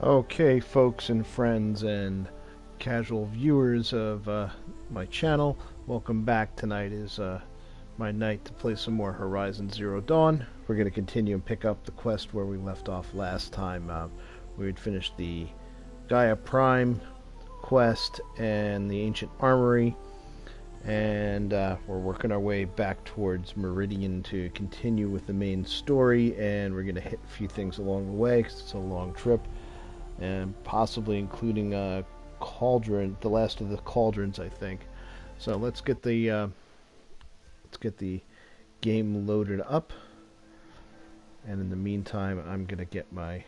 Okay, folks and friends and casual viewers of my channel, welcome back. Tonight is my night to play some more Horizon Zero Dawn. We're going to continue and pick up the quest where we left off last time. We had finished the Gaia Prime quest and the Ancient Armory, and we're working our way back towards Meridian to continue with the main story, and we're going to hit a few things along the way because it's a long trip, and possibly including Cauldron, the last of the Cauldrons, I think. So let's get the game loaded up, and in the meantime, I'm gonna get my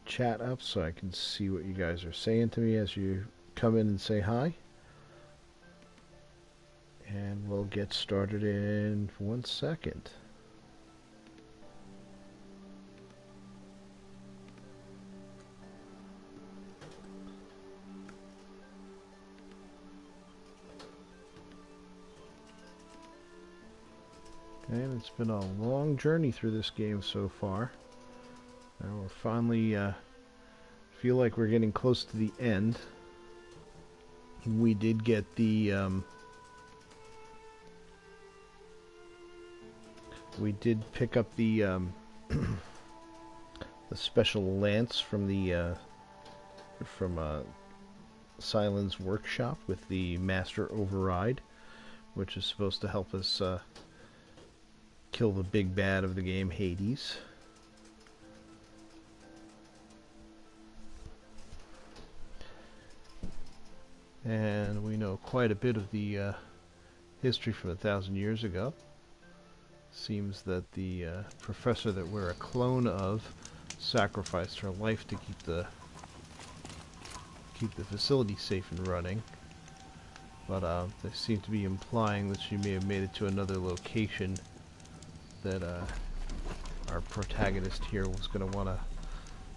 chat up so I can see what you guys are saying to me as you come in and say hi. And we'll get started in 1 second. And it's been a long journey through this game so far. Now we're finally feel like we're getting close to the end. We did get the we did pick up the the special lance from the Silen's workshop with the master override, which is supposed to help us kill the big bad of the game, Hades. And we know quite a bit of the history from 1,000 years ago. Seems that the professor that we're a clone of sacrificed her life to keep the facility safe and running. But they seem to be implying that she may have made it to another location that our protagonist here was going to want to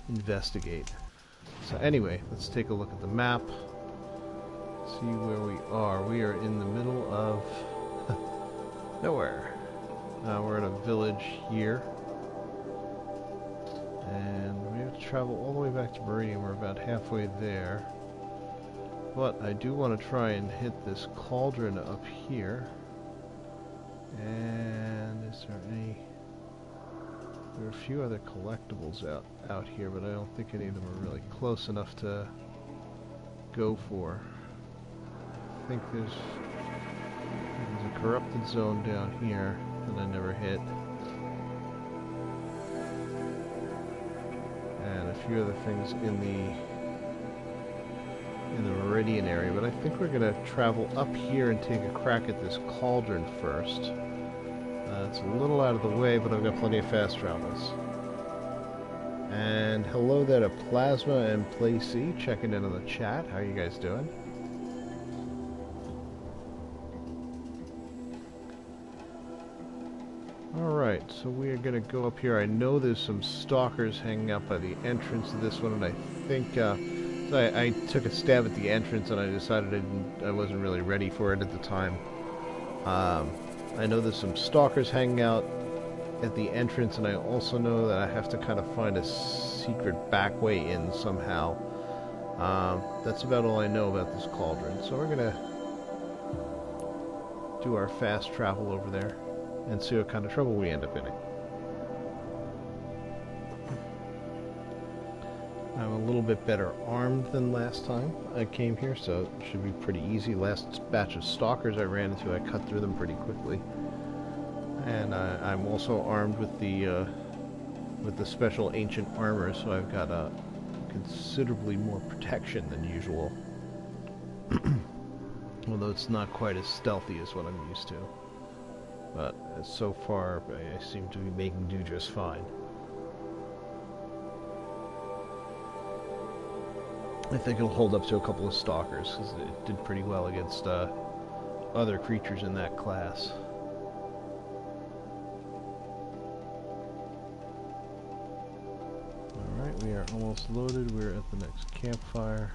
investigate. So anyway, let's take a look at the map. See where we are. We are in the middle of nowhere. We're in a village here, and we have to travel all the way back to Meridian. We're about halfway there, but I do want to try and hit this cauldron up here. And is there any... There are a few other collectibles out here, but I don't think any of them are really close enough to go for. I think there's a corrupted zone down here that I never hit, and a few other things in the Meridian area, but I think we're gonna travel up here and take a crack at this cauldron first. It's a little out of the way, but I've got plenty of fast travels. And hello there to Plasma and PlayC checking in on the chat. How are you guys doing? Alright, so we are going to go up here. I know there's some stalkers hanging out by the entrance to this one, and I think so I took a stab at the entrance and I decided I wasn't really ready for it at the time. I know there's some stalkers hanging out at the entrance, and I also know that I have to kind of find a secret back way in somehow. That's about all I know about this cauldron. So we're going to do our fast travel over there and see what kind of trouble we end up in. I'm a little bit better armed than last time I came here, so it should be pretty easy. Last batch of stalkers I ran into, I cut through them pretty quickly. And I'm also armed with the special ancient armor, so I've got considerably more protection than usual. Although it's not quite as stealthy as what I'm used to. But so far, I seem to be making do just fine. I think it'll hold up to a couple of stalkers, because it did pretty well against other creatures in that class. Alright, we are almost loaded. We're at the next campfire.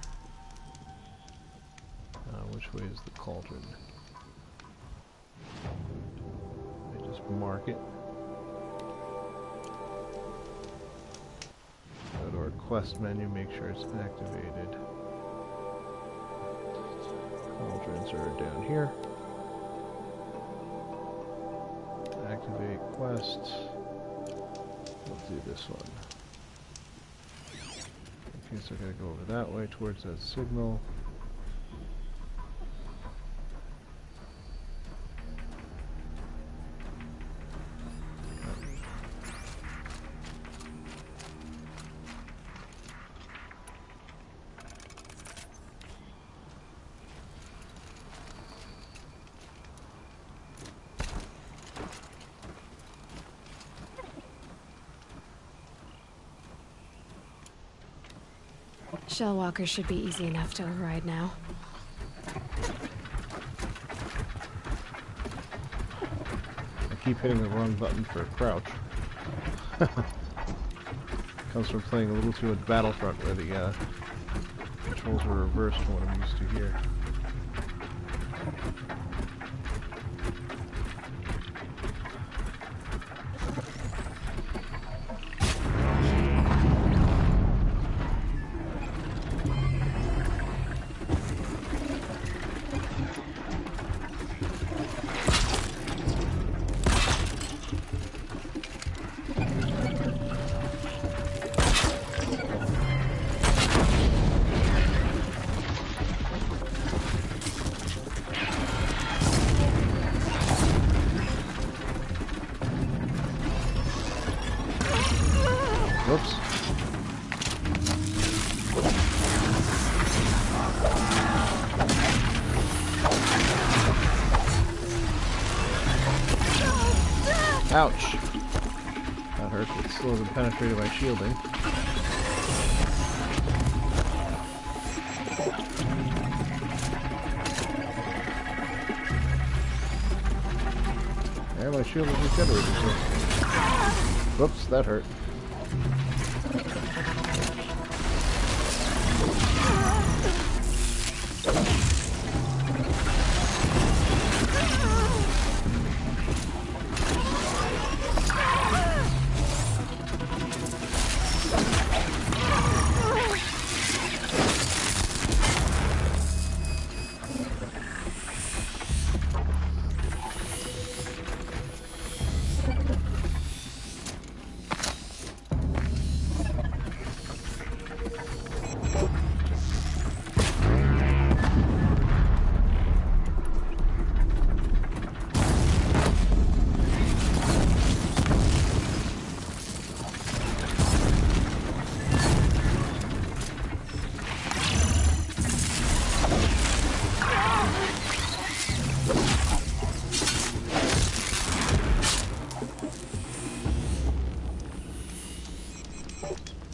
Which way is the cauldron? I just mark it. Go to our quest menu, make sure it's activated. Cauldrons are down here. Activate quest. We'll do this one. Okay, so I gotta go over that way towards that signal. Shellwalkers should be easy enough to override now. I keep hitting the wrong button for crouch. Comes from playing a little too much Battlefront where the controls are reversed from what I'm used to here. Whoops. Ouch. That hurt, but still hasn't penetrated my shielding. And my shield is regenerated. Whoops, that hurt.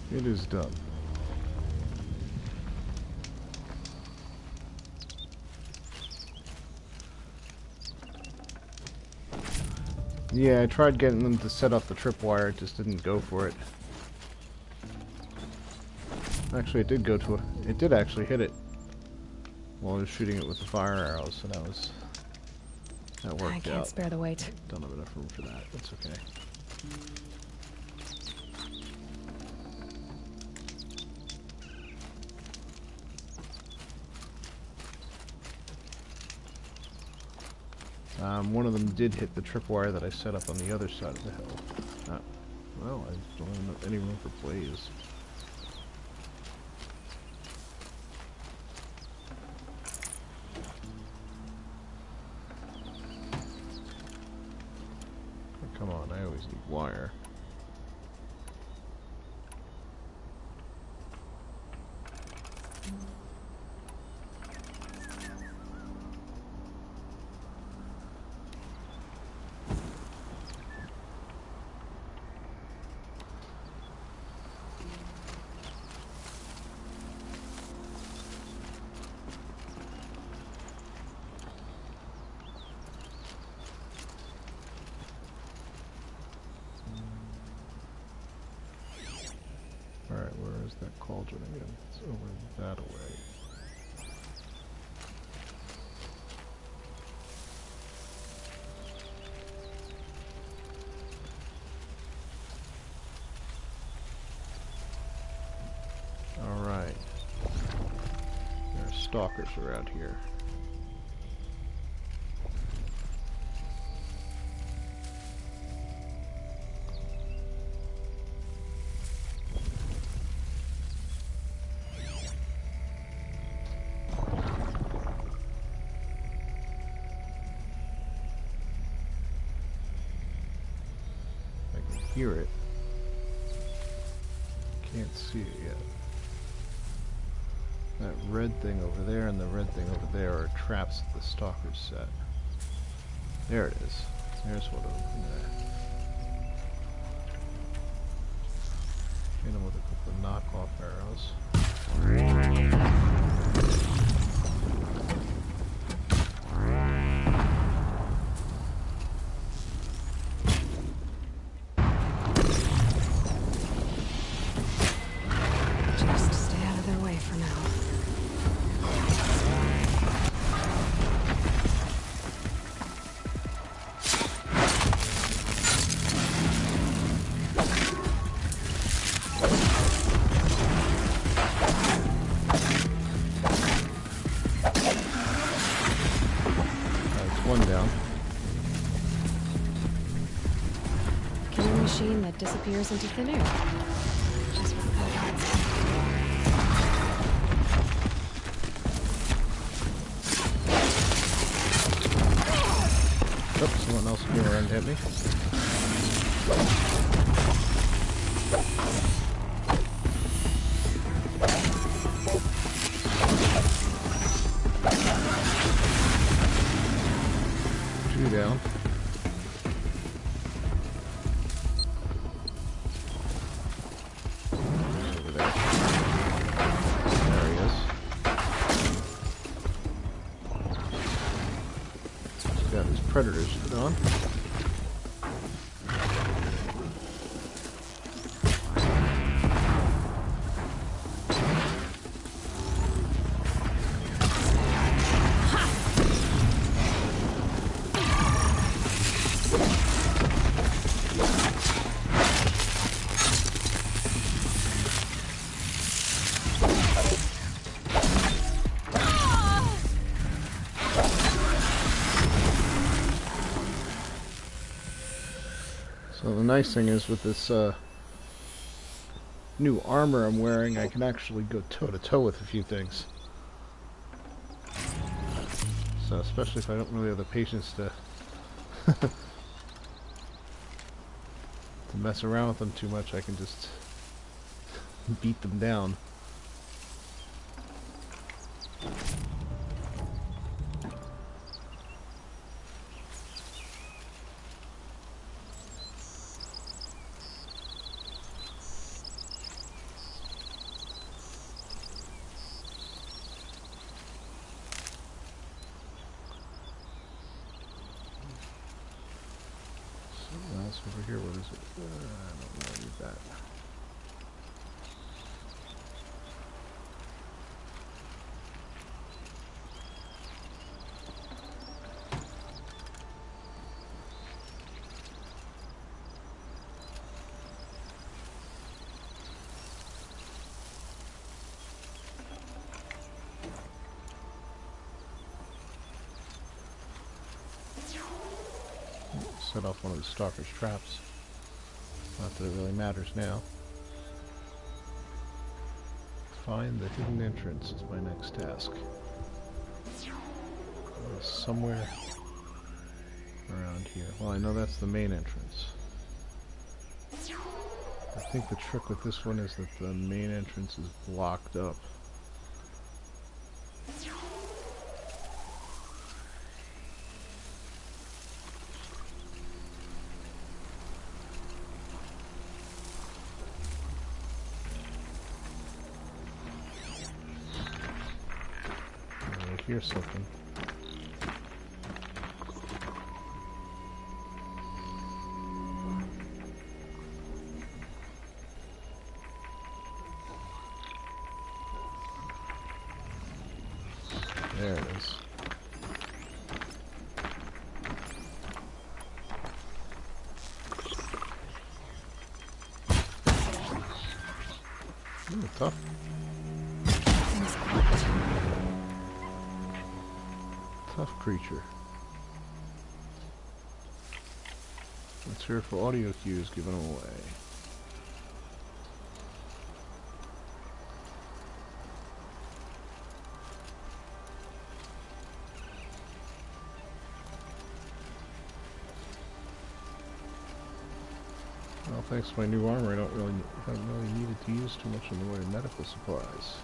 It is done. Yeah, I tried getting them to set up the tripwire, it just didn't go for it. Actually, it did go to a... It did actually hit it while I was shooting it with the fire arrows, so that worked out. I can't spare the weight. Don't have enough room for that. That's okay. One of them did hit the tripwire that I set up on the other side of the hill. Well, I don't have any room for plays. Oh, come on, I always need wire. Alright, where is that cauldron again? It's over that way. stalkers around here. I can hear it. Can't see it yet. That red thing over there and the red thing over there are traps that the stalkers set. There it is. There's what hit him with a couple of knockoff arrows. Just stay out of their way for now. One down. Killing machine that disappears into thin air. Just what that Oops, someone else came around to hit me. Two down. Over there. There he is. He's got his predators on. So the nice thing is with this new armor I'm wearing, I can actually go toe-to-toe with a few things. So especially if I don't really have the patience to to mess around with them too much, I can just beat them down. Else over here, what is it? I don't know, I need that. Set off one of the stalker's traps. Not that it really matters now. Find the hidden entrance is my next task. Somewhere around here. Well, I know that's the main entrance. I think the trick with this one is that the main entrance is blocked up. I hear something. There it is. Ooh, tough. thing's quiet. Tough creature. Let's hear for audio cues given away. Well, thanks to my new armor, I don't really need it to use too much in the way of medical supplies.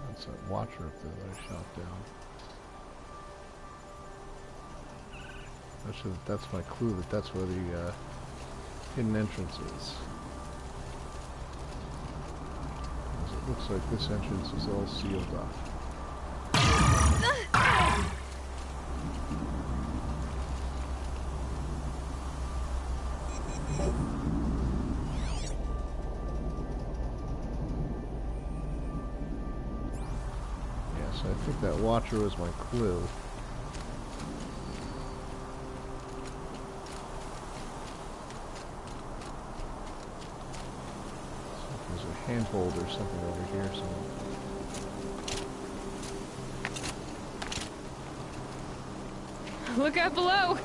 That's that watcher up there that I shot down. That's my clue that that's where the hidden entrance is. As it looks like this entrance is all sealed up. Yes, I think that watcher was my clue. Handhold or something over here somewhere. Look out below!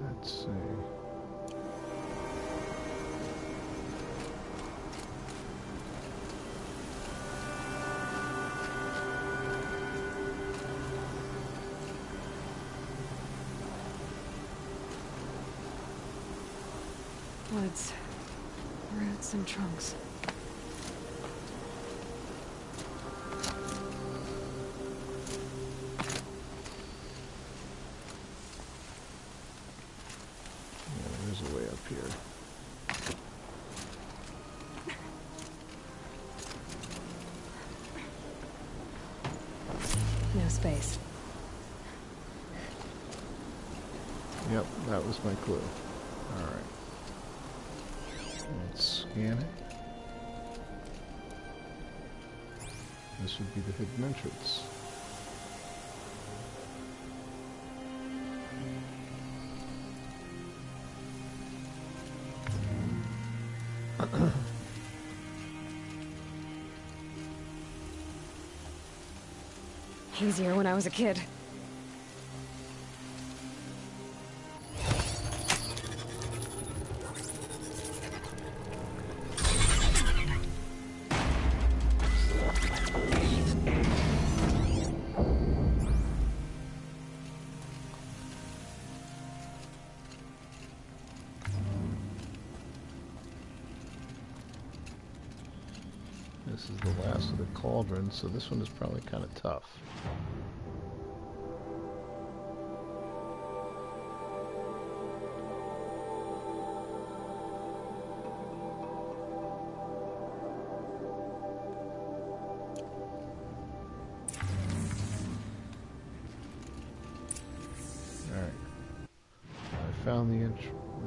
Let's see. Woods, roots and trunks. There's a way up here. No space. Yep, that was my clue. Alright. Let's scan it. This would be the hidden entrance. Easier when I was a kid. This is the last of the Cauldron, so this one is probably kind of tough. Alright. I found the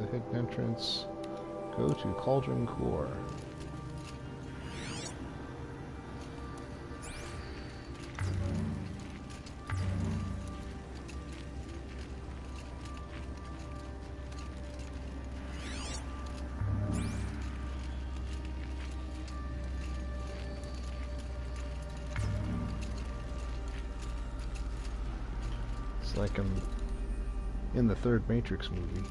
hidden entrance. Go to Cauldron Core. It's like I'm in the third Matrix movie.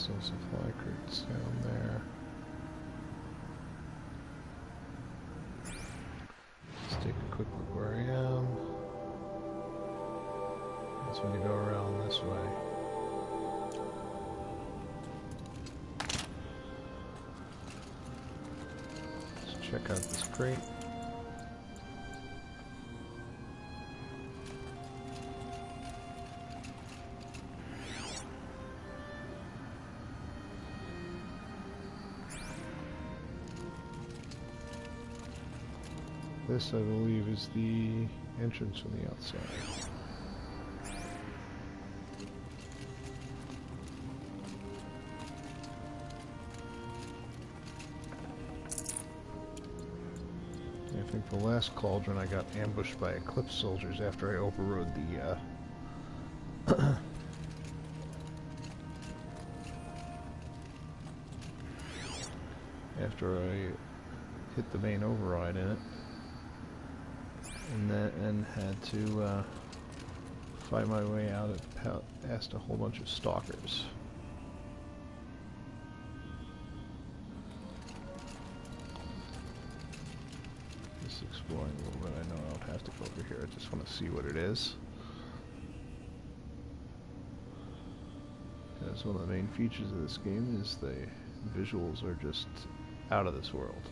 Still supply crates down there. Let's take a quick look where I am. That's when you go around this way. Let's check out this crate. This, I believe, is the entrance from the outside. I think the last Cauldron I got ambushed by Eclipse soldiers after I overrode the after I hit the main override in it. And had to fight my way out past a whole bunch of stalkers. Just exploring a little bit. I know I don't have to go over here. I just want to see what it is. Because one of the main features of this game is the visuals are just out of this world.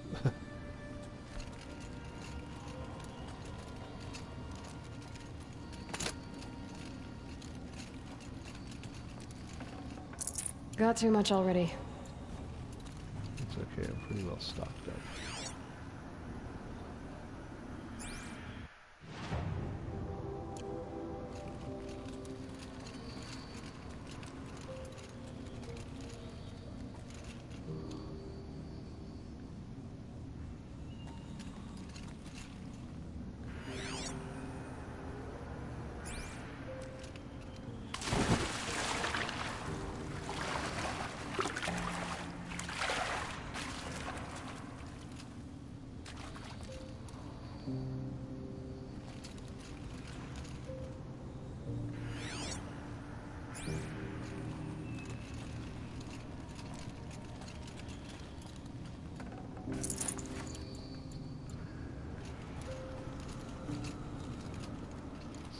Got too much already. It's okay, I'm pretty well stocked up.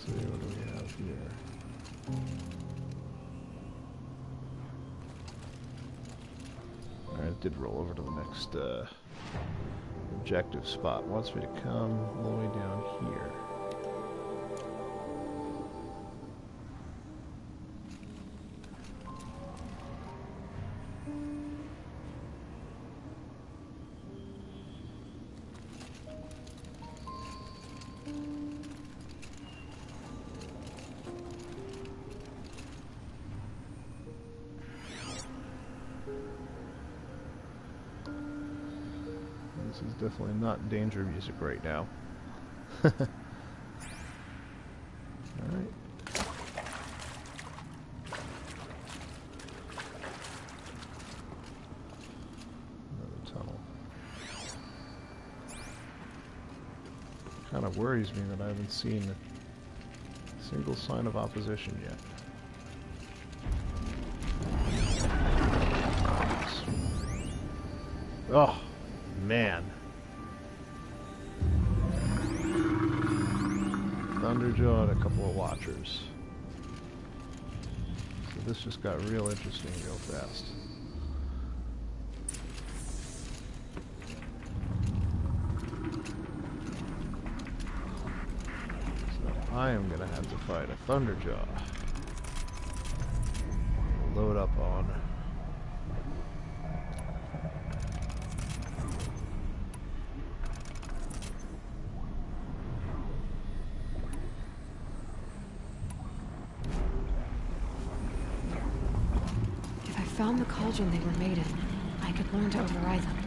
See, what do we have here? Alright, it did roll over to the next objective spot. It wants me to come all the way down here. This is definitely not danger music right now. Alright. Another tunnel. Kind of worries me that I haven't seen a single sign of opposition yet. Oh, man. Thunderjaw and a couple of watchers. So this just got real interesting real fast. So I am gonna have to fight a Thunderjaw. Load up on Found the cauldron they were made in. I could learn to override them.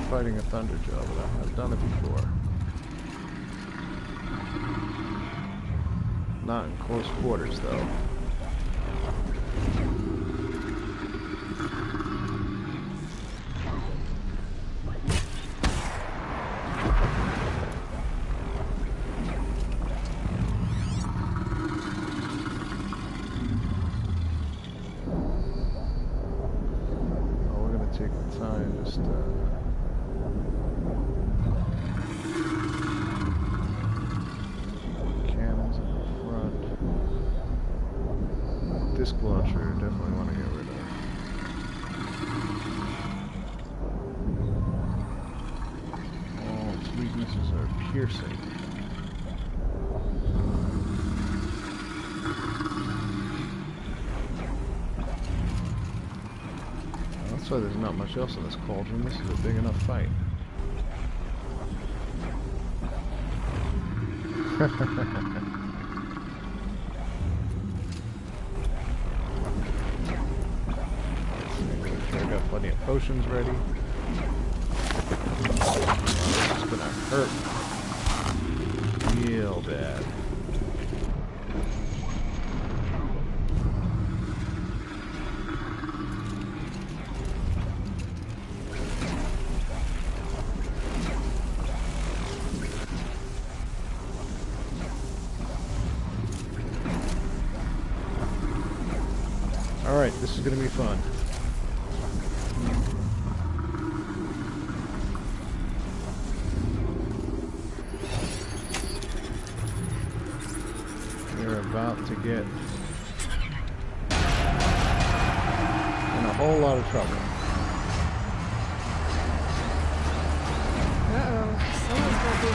fighting a Thunderjaw, but I've done it before. Not in close quarters, though. Take the time, just cannons in the front. Disc launcher, definitely want to get rid of. All its weaknesses are piercing. That's why there's not much else in this cauldron. This is a big enough fight. Make sure I got plenty of potions ready. It's gonna hurt real bad. Alright, this is going to be fun. We're about to get in a whole lot of trouble. Uh-oh. Someone's gonna be...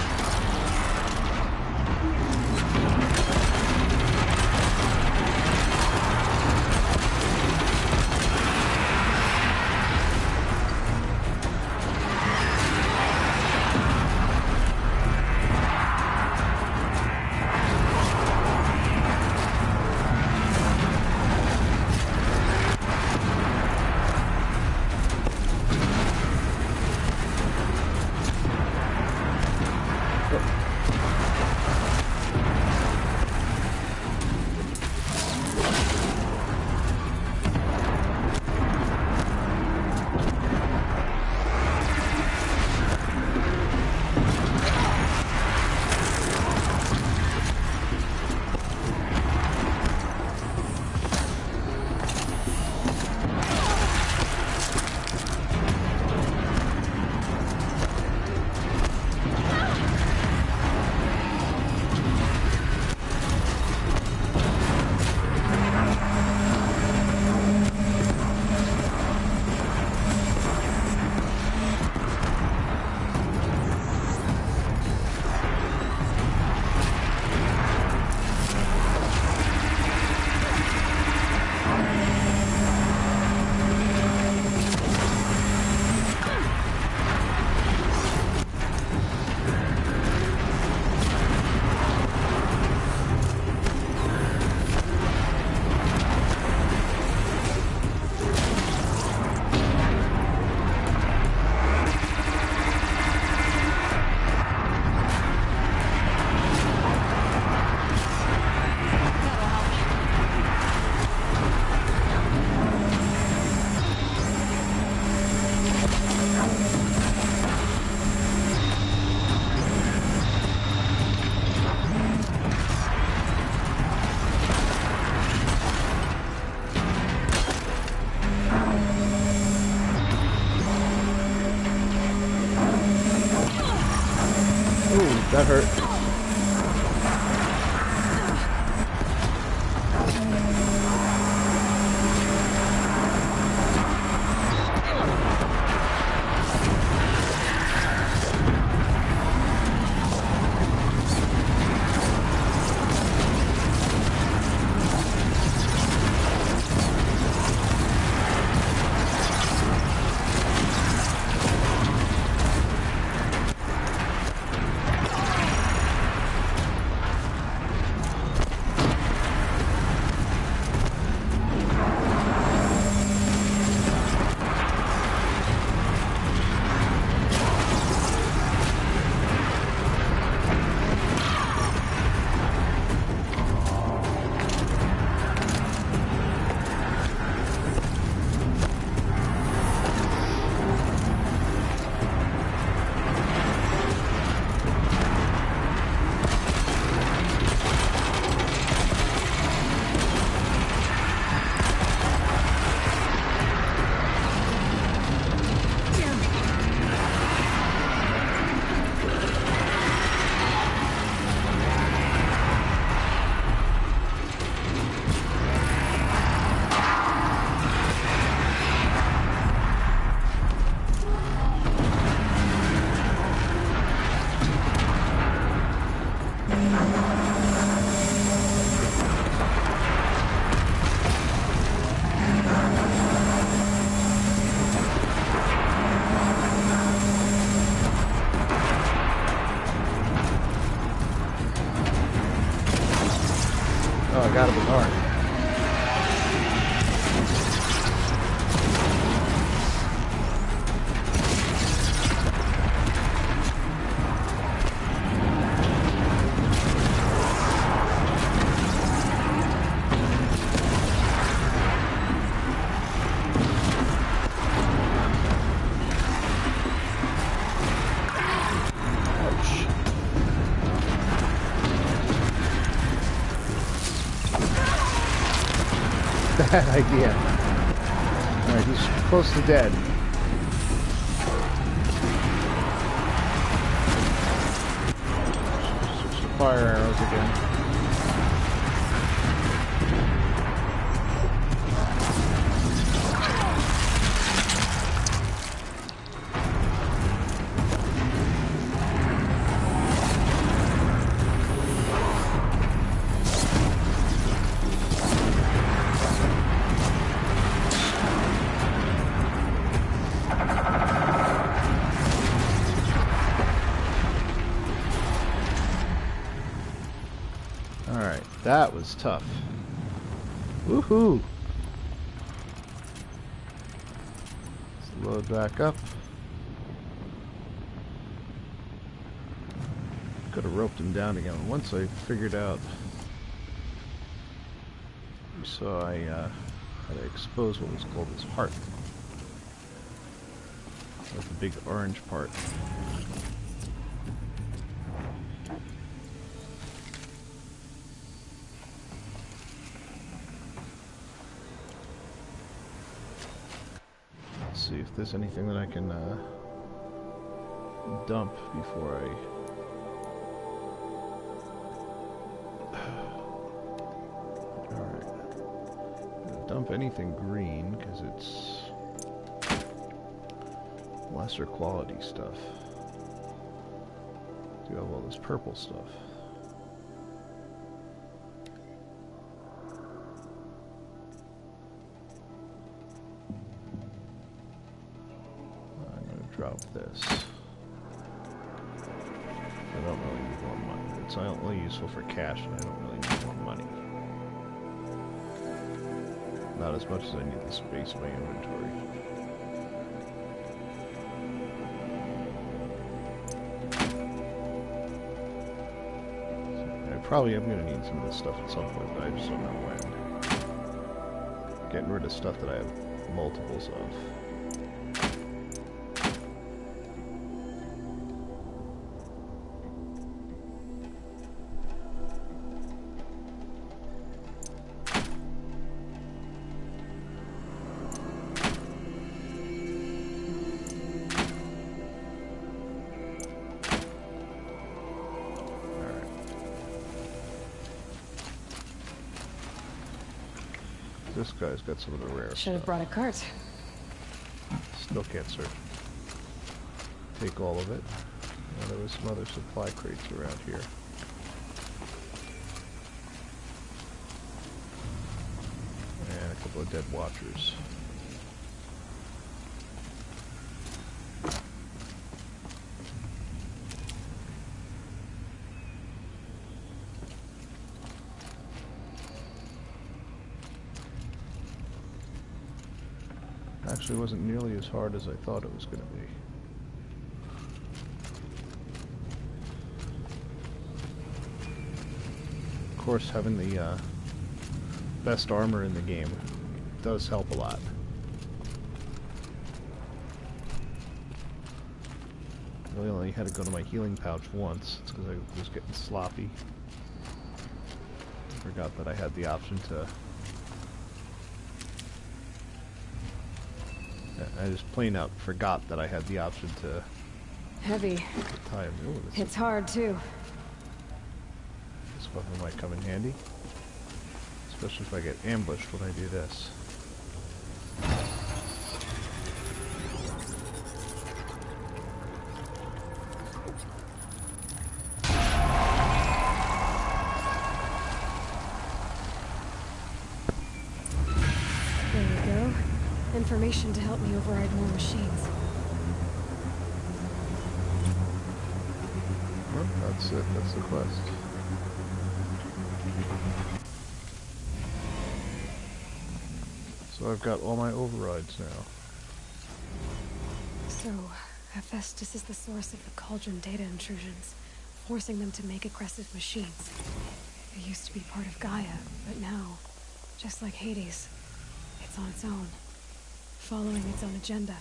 That hurt. I gotta be hard. Bad idea. Alright, he's close to dead. Just fire arrows again. That was tough. Woohoo! Let's load back up. Could have roped him down again. Once I figured out, you saw I had to expose what was called his heart. That's the big orange part. See if there's anything that I can dump before I... Alright. Dump anything green, because it's lesser quality stuff. Do have all this purple stuff. Drop this. I don't really need more money. It's only useful for cash, and I don't really need more money. Not as much as I need the space in my inventory. I probably am going to need some of this stuff at some point, but I just don't know when. Getting rid of stuff that I have multiples of. This guy's got some of the rare Should have stuff. brought a cart. Still can't search. Take all of it. Well, there was some other supply crates around here. And a couple of dead watchers. Actually, it wasn't nearly as hard as I thought it was going to be. Of course, having the best armor in the game does help a lot. I really only had to go to my healing pouch once. It's because I was getting sloppy. I forgot that I had the option to... I just plain out forgot that I had the option to... Heavy. Tie him. Ooh, It's hard, too. This weapon might come in handy. Especially if I get ambushed when I do this. There we go. Information to help me override more machines. Well, that's it. That's the quest. So I've got all my overrides now. So, Hephaestus is the source of the Cauldron data intrusions, forcing them to make aggressive machines. It used to be part of Gaia, but now, just like Hades, it's on its own, following its own agenda.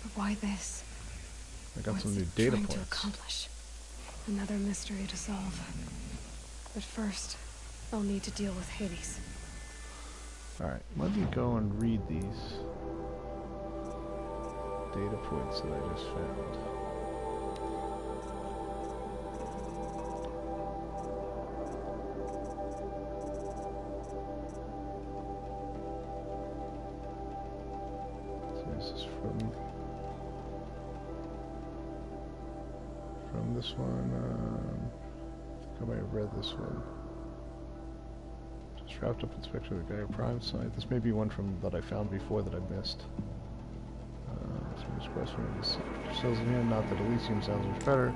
But why this? I got What's some new it data trying to points. accomplish? Another mystery to solve. But first, I'll need to deal with Hades. Alright, let me go and read these data points that I just found. So this is from this one. I might have read this one. Just wrapped up inspection of the Gaia Prime site. This may be one from that I found before that I missed. Cells in here, not that Elysium sounds much better.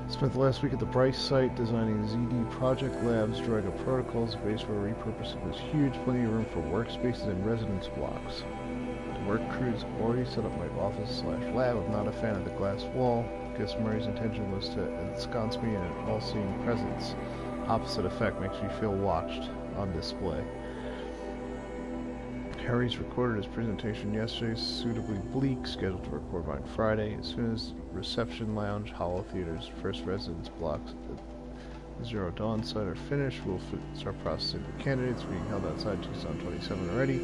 Spent the last week at the Bryce site designing ZD project labs, drawing up protocols. The base for repurposing was huge, plenty of room for workspaces and residence blocks. The work crews already set up my office/lab. I'm not a fan of the glass wall. Guess Murray's intention was to ensconce me in an all-seeing presence. Opposite effect makes me feel watched on display. Harry's recorded his presentation yesterday, suitably bleak, scheduled to record by Friday. As soon as reception lounge, hollow theaters, first residence blocks at the Zero Dawn site are finished, we'll start processing the candidates being held outside Tucson 27 already.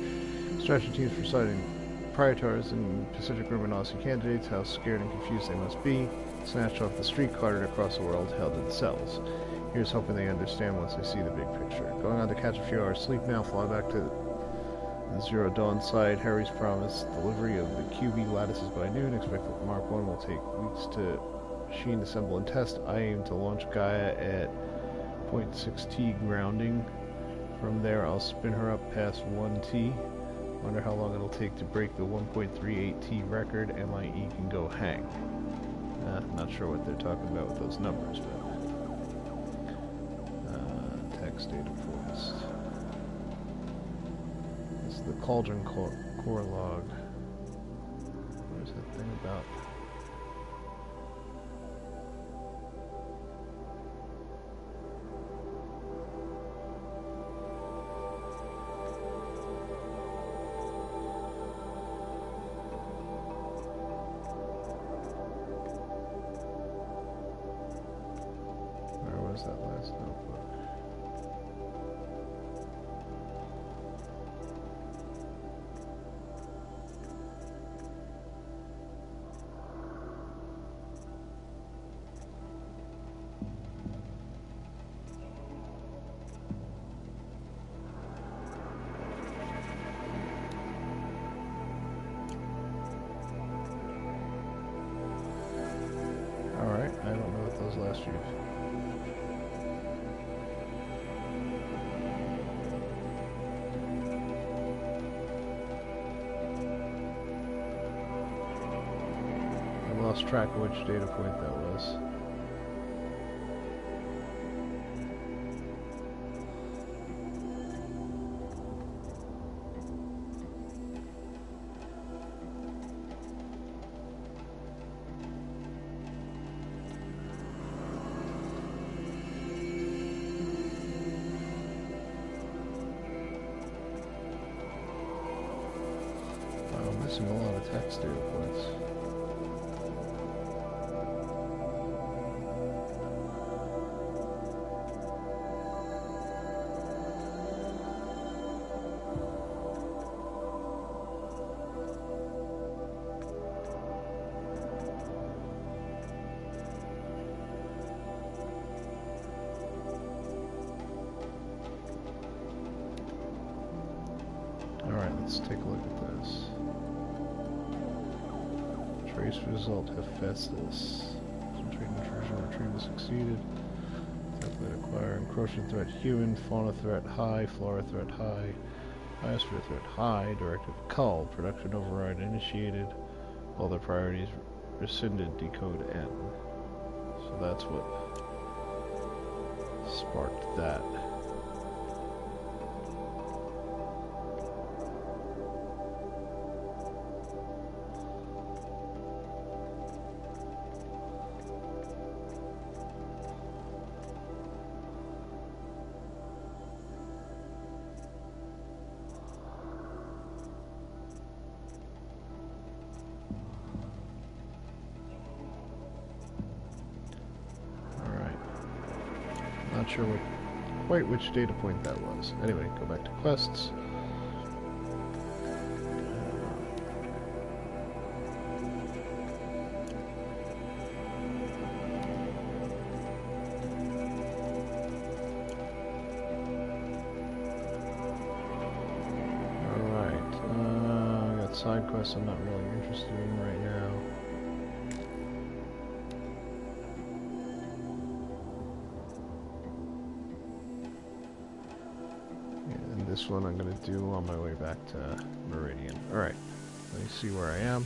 Strategy teams for citing proprietors and Pacific Rim and Aussie candidates, how scared and confused they must be, snatched off the street, carted across the world, held in cells. Here's hoping they understand once they see the big picture. Going on to catch a few hours sleep now, fly back to the Zero Dawn site. Harry's promised delivery of the QB lattices by noon. Expect that Mark 1 will take weeks to machine, assemble, and test. I aim to launch Gaia at 0.6T grounding. From there, I'll spin her up past 1T. Wonder how long it'll take to break the 1.38T record. MIE can go hang. Not sure what they're talking about with those numbers, but text data points. This is the Cauldron core log. What is that thing about? Where was that last notebook? Alright, I don't know what those last few. I lost track of which data point that was. I'm missing a lot of text data points. Alright, let's take a look at this. Trace result Hephaestus. Concentrate intrusion retrieval succeeded. Template acquire. Encroaching threat human. Fauna threat high. Flora threat high. Biosphere threat high. Directive cull. Production override initiated. All their priorities rescinded. Decode N. So that's what sparked that. Not sure quite which data point that was. Anyway, go back to quests. Side quests I'm not really interested in right now. And this one I'm going to do on my way back to Meridian. Alright, let me see where I am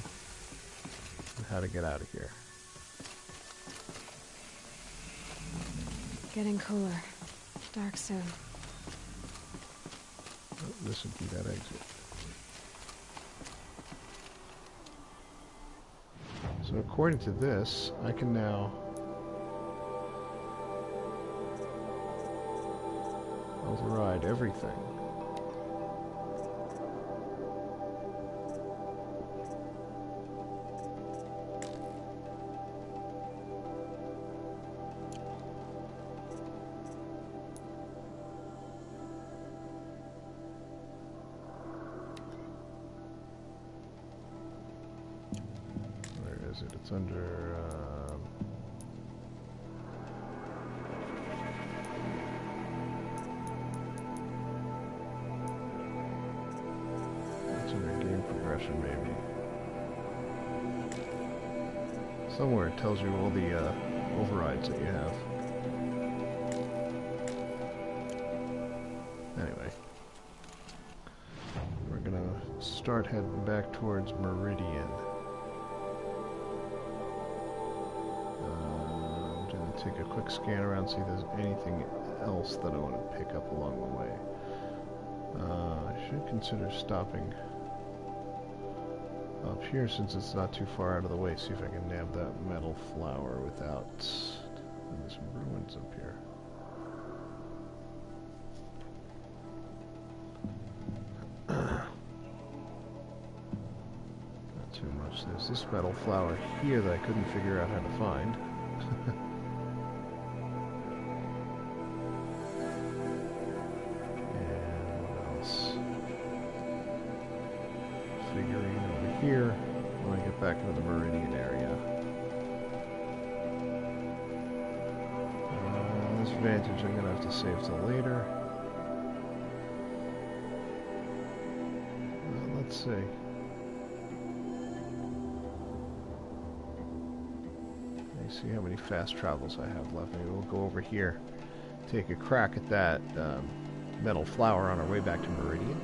and how to get out of here. Getting cooler. Dark soon. Oh, this would be that exit. So according to this, I can now override everything. It's under it's under game progression, maybe. Somewhere it tells you all the overrides that you have. Anyway, we're gonna start heading back towards Meridian. Take a quick scan around, see if there's anything else that I want to pick up along the way. I should consider stopping up here since it's not too far out of the way. See if I can nab that metal flower without... There's some ruins up here. Not too much. There's this metal flower here that I couldn't figure out how to find. Here when I get back into the Meridian area. This vantage I'm going to have to save till later. Let's see. Let me see how many fast travels I have left. Maybe we'll go over here, take a crack at that metal flower on our way back to Meridian.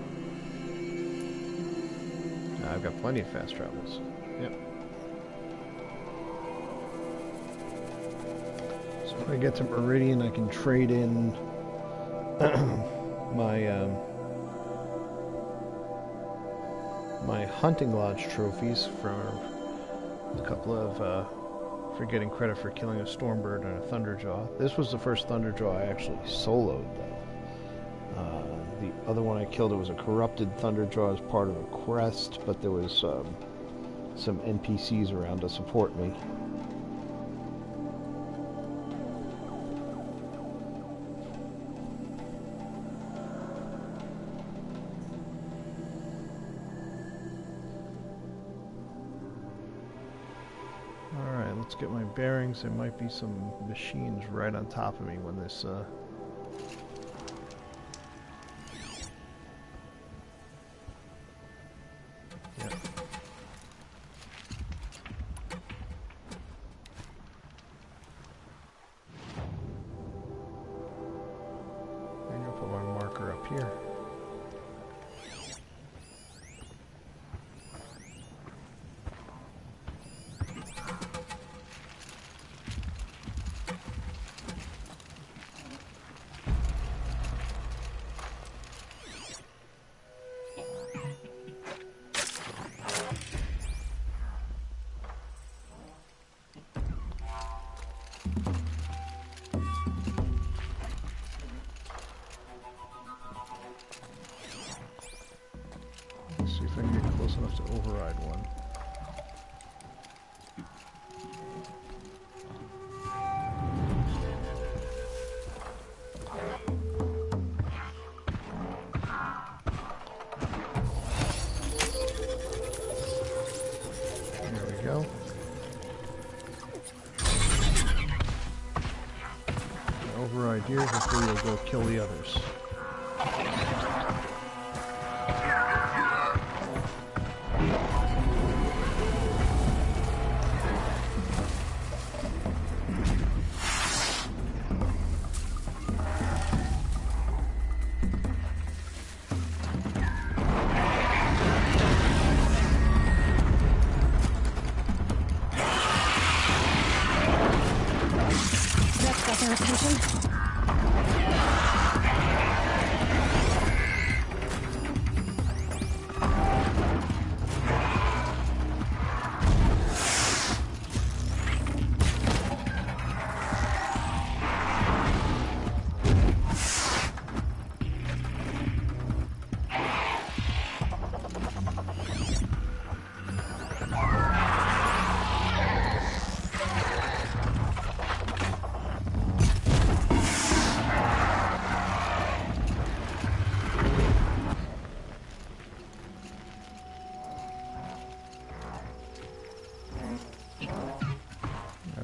I've got plenty of fast travels. Yep. So when I get to Meridian, I can trade in my hunting lodge trophies for a couple of for getting credit for killing a Stormbird and a Thunderjaw. This was the first Thunderjaw I actually soloed, though. The other one I killed, it was a corrupted Thunderjaw as part of a quest, but there was some NPCs around to support me. Alright, let's get my bearings. There might be some machines right on top of me when this here. See if I can get close enough to override one. your idea before you'll go kill the others. That's got their attention.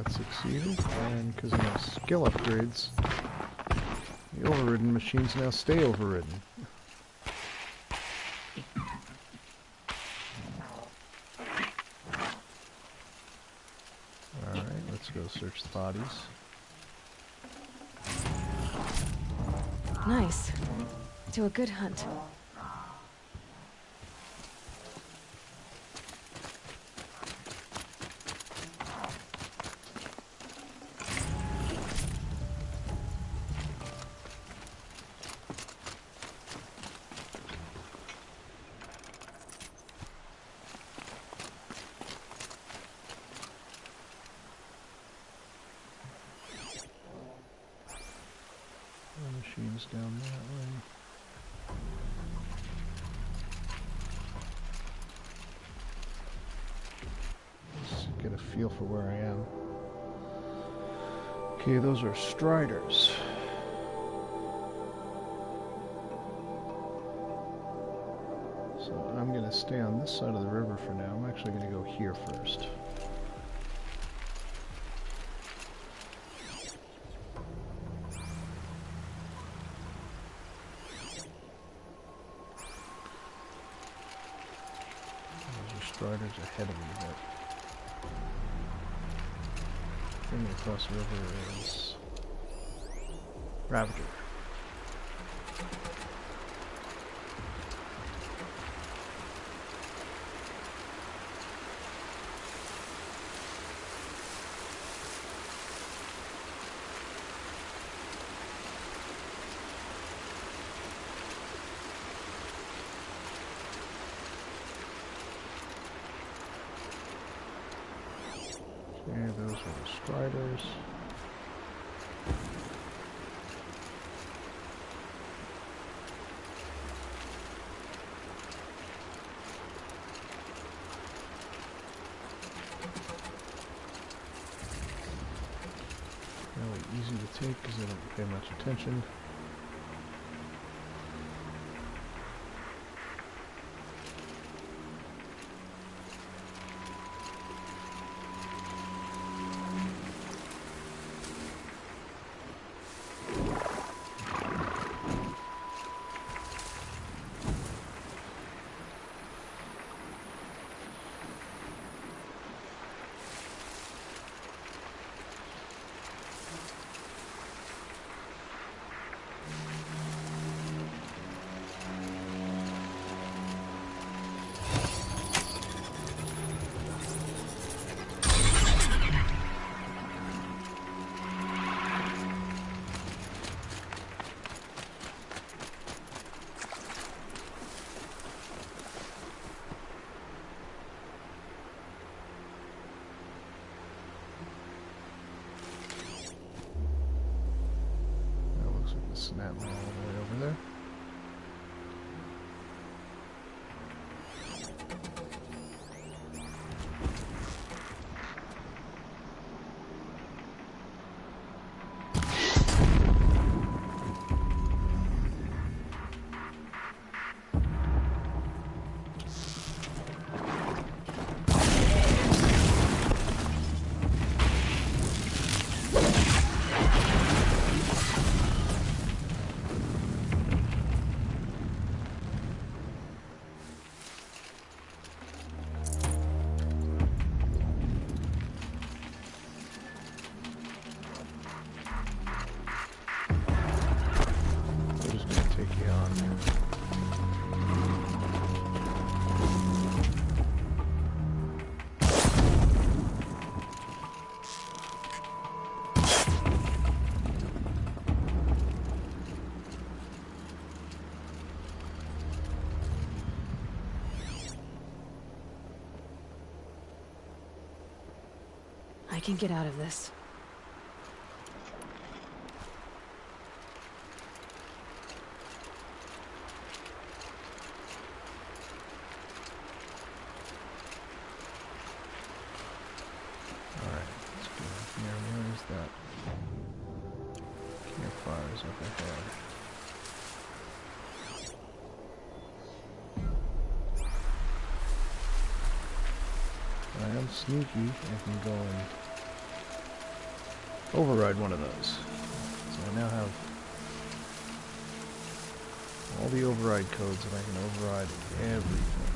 Succeeded, and because of my skill upgrades, the overridden machines now stay overridden. Alright, let's go search the bodies. Nice. Do a good hunt. Machines down that way. Let's get a feel for where I am. Okay, those are striders. So I'm going to stay on this side of the river for now. I'm actually going to go here first. Striders ahead of me, but the thing across the river is Ravager. Okay, those are the striders. Really easy to take because they don't pay much attention. Snap all the way over there. can get out of this. Alright, let's go here. Where is that? Campfires up ahead. I am sneaky. I can go and override one of those. So I now have all the override codes and I can override everything.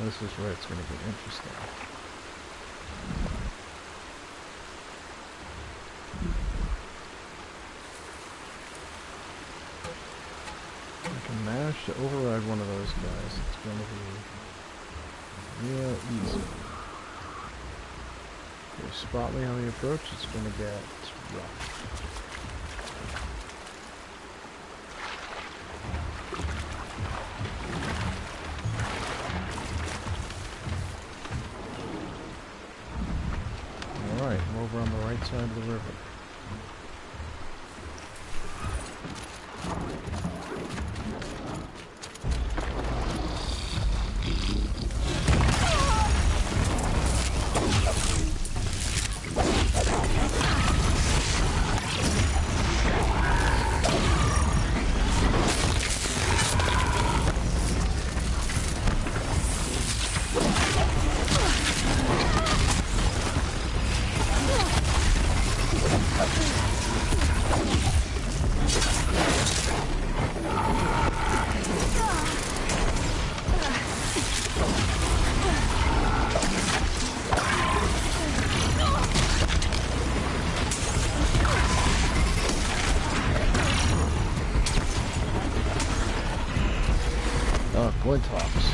This is where it's going to get interesting. I can manage to override one of those guys. It's going to be real easy. If they spot me on the approach, it's going to get rough. Over on the right side of the river. Wood tops.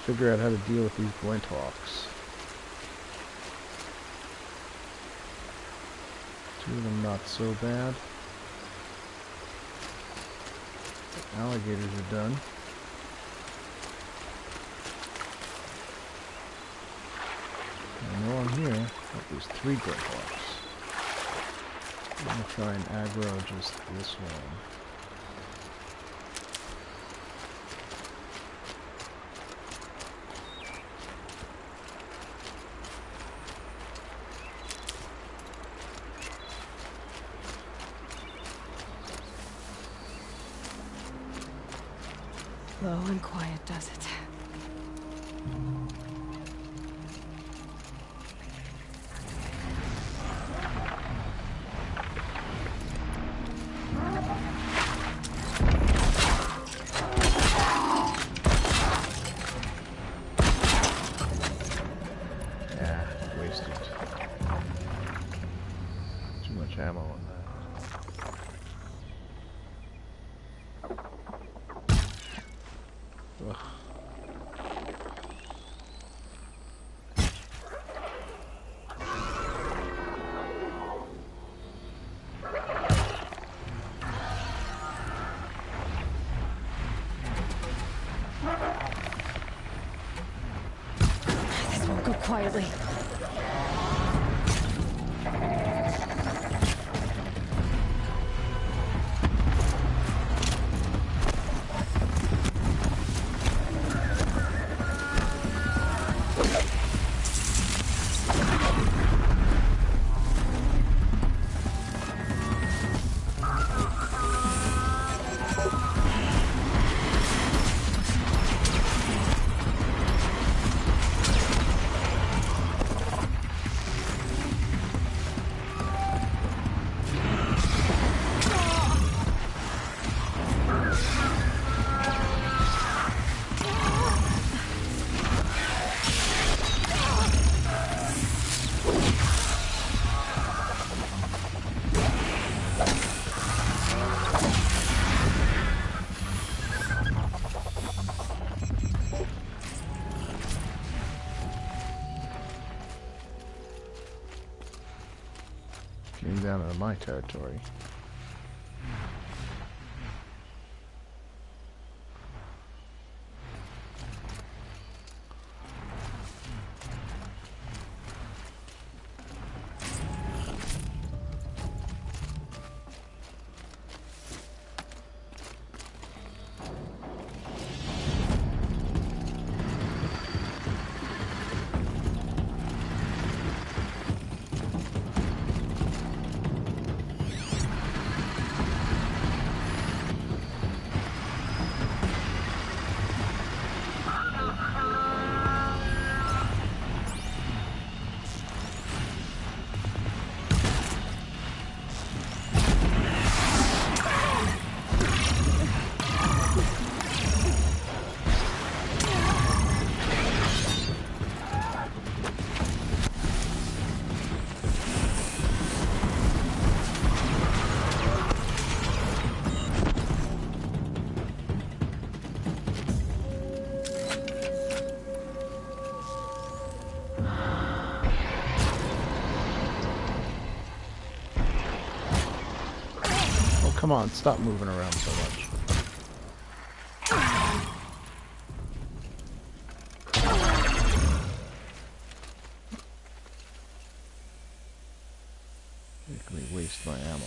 figure out how to deal with these glint hawks. Two of them not so bad. Alligators are done. I know I'm here. Oh, there's 3 glint hawks. I'm going to try and aggro just this one. Low and quiet does it. Yeah, wasted. Too much ammo on that. Ugh. This won't go quietly. Getting down into my territory. Come on, stop moving around so much. Make me waste my ammo.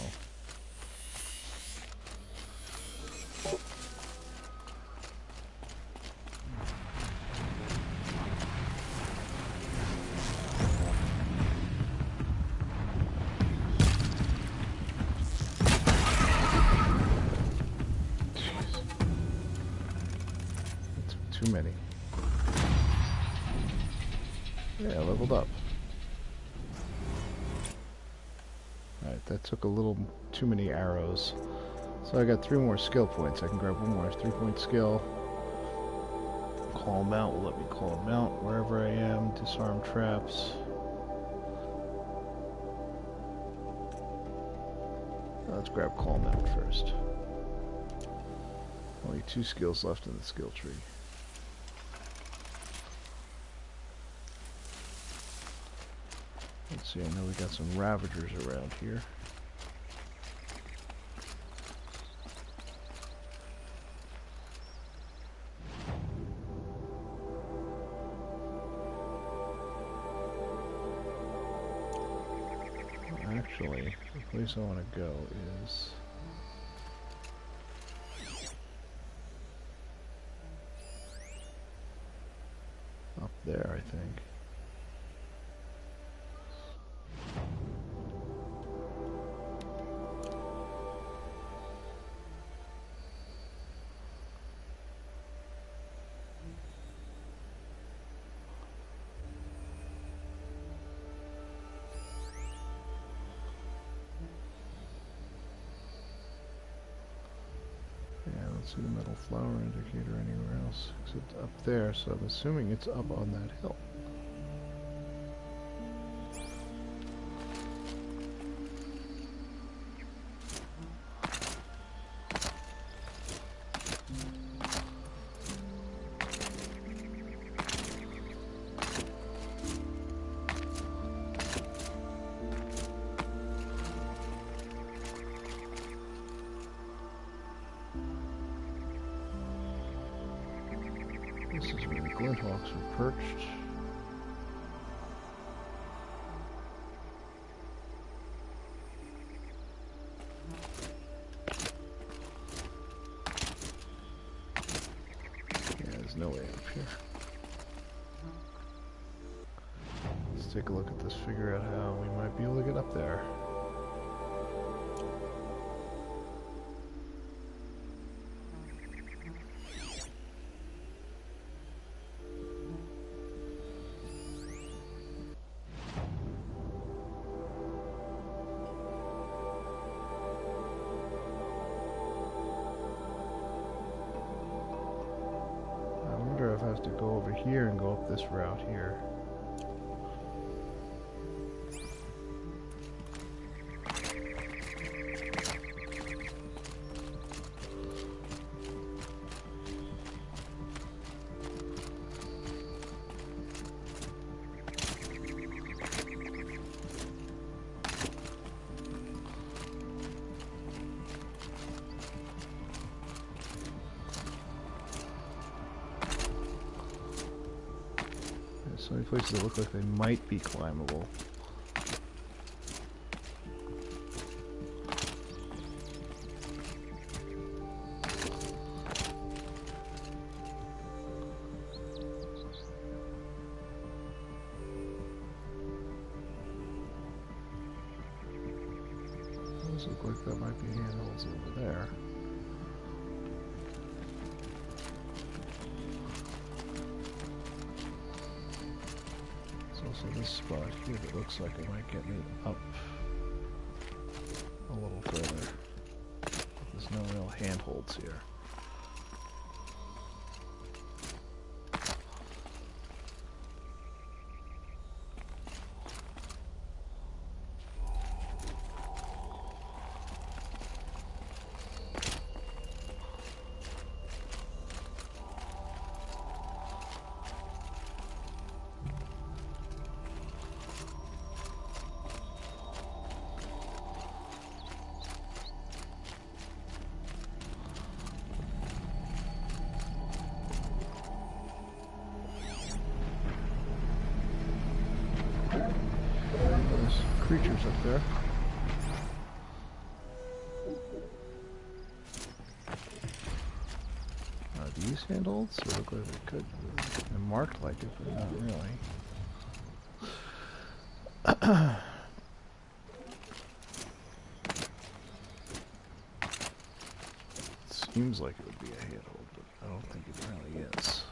Too many. Yeah, leveled up. Alright, that took a little too many arrows. So I got 3 more skill points. I can grab one more 3-point skill. Call them out will let me call them out wherever I am. Disarm traps. Let's grab call them out first. Only 2 skills left in the skill tree. Let's see, I know we got some Ravagers around here. Actually, the place I want to go is up there, I think. Yeah, I don't see the metal flower indicator anywhere else except up there, so I'm assuming it's up on that hill. This is where the Glinthawks are perched. Yeah, there's no way up here. Let's take a look at this, figure out how we might be able to get up there. I have to go over here and go up this route here. So many places that look like they might be climbable. Those look like that might be handholds over there. So this spot here that looks like it might get me up a little further. There's no real handholds here. Creatures up there. Are these handholds? They look like they could. They're marked like it, but not really. Seems like it would be a handhold, but I don't think it really is.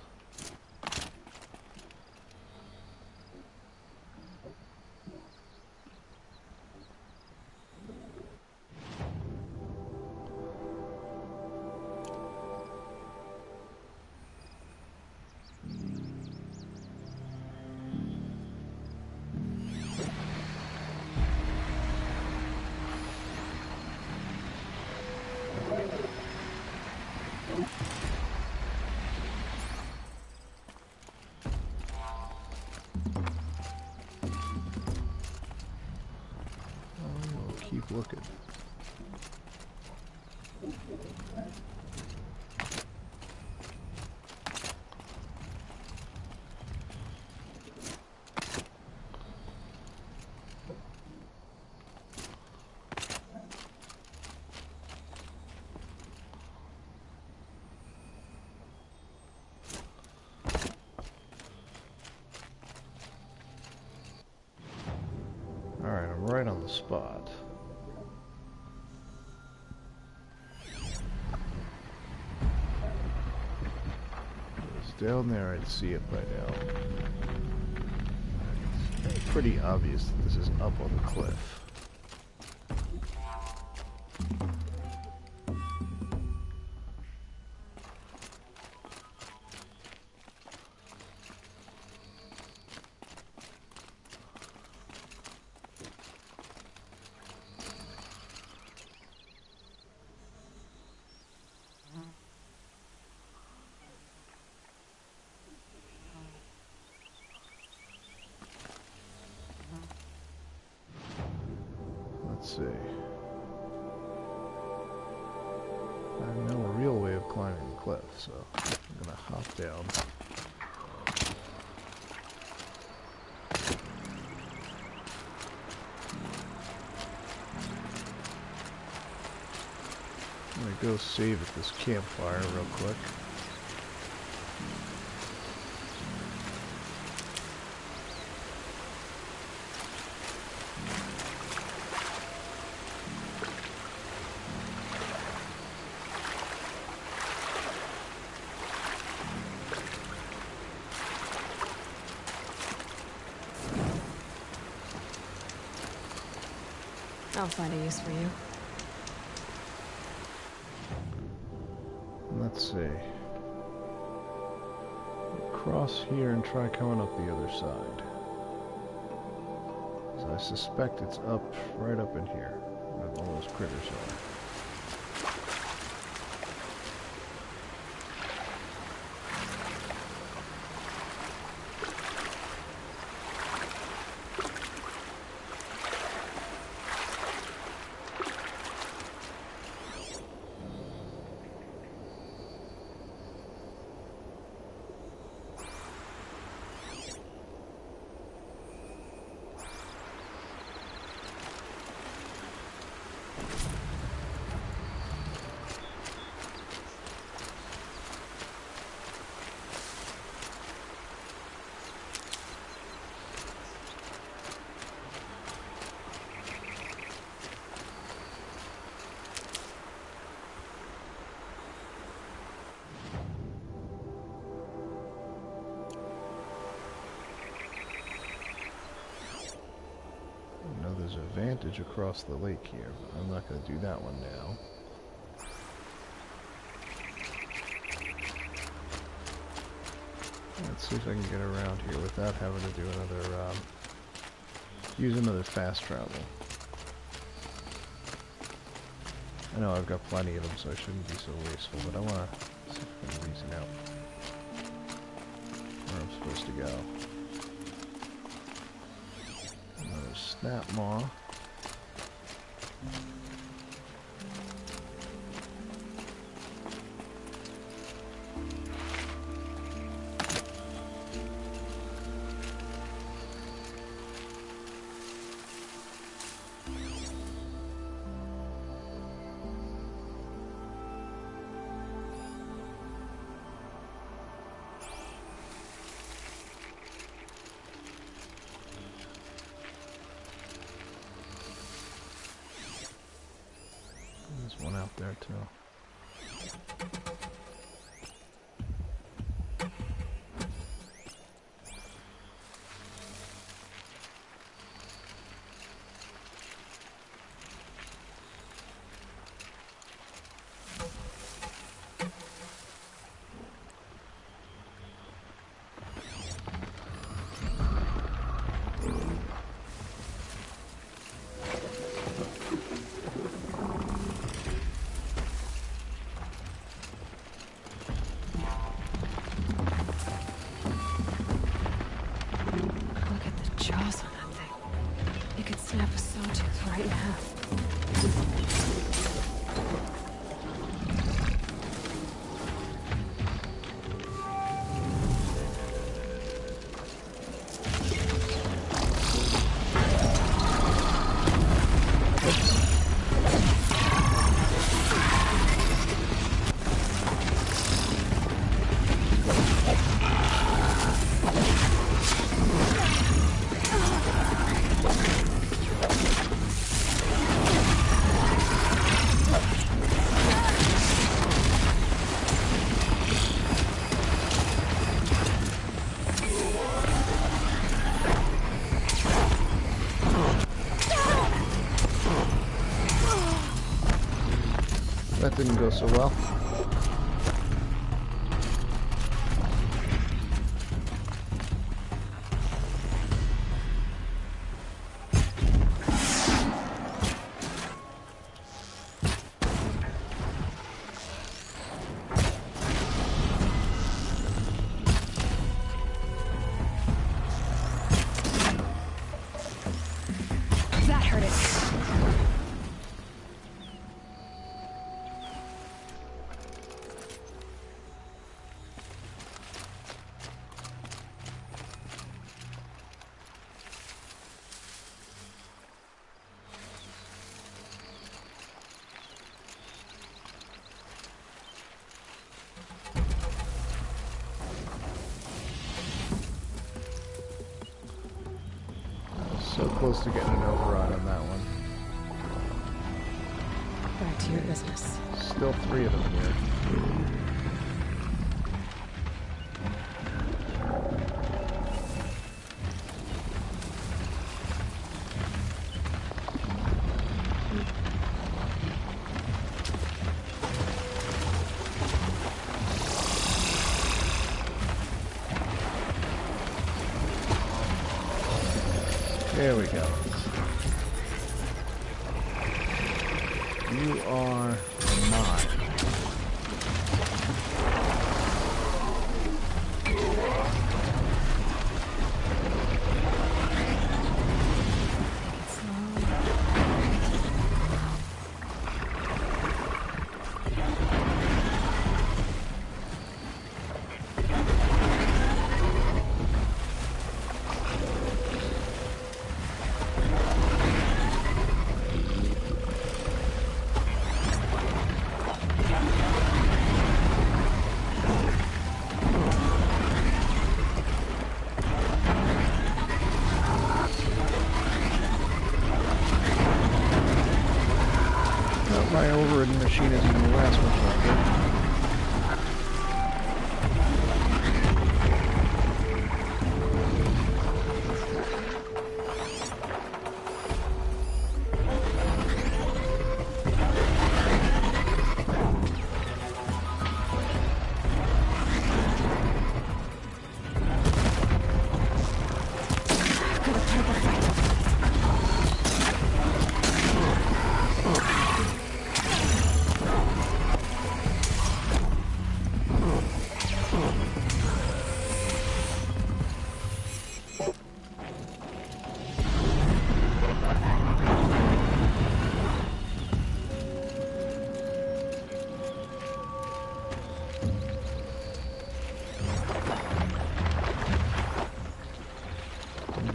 looking. Alright, I'm right on the spot. If it's down there, I'd see it by now. It's pretty obvious that this is up on the cliff. Let's see. I know a real way of climbing the cliff, so I'm gonna hop down. I'm gonna go save at this campfire real quick. I'll find a use for you. Let's see. Cross here and try coming up the other side. So I suspect it's up, right up in here, where all those critters are. Vantage across the lake here, but I'm not going to do that one now. Let's see if I can get around here without having to do another, use another fast travel. I know I've got plenty of them, so I shouldn't be so wasteful, but I want to see if I can reason out where I'm supposed to go. Another snap maw. There's one out there too. didn't go so well. That hurt it. So close to getting an override on that one. Back to your business. Still 3 of them here. There we go. You are mine. My overridden machine isn't going to last much longer.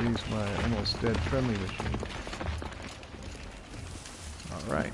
Use my almost dead friendly machine. Alright.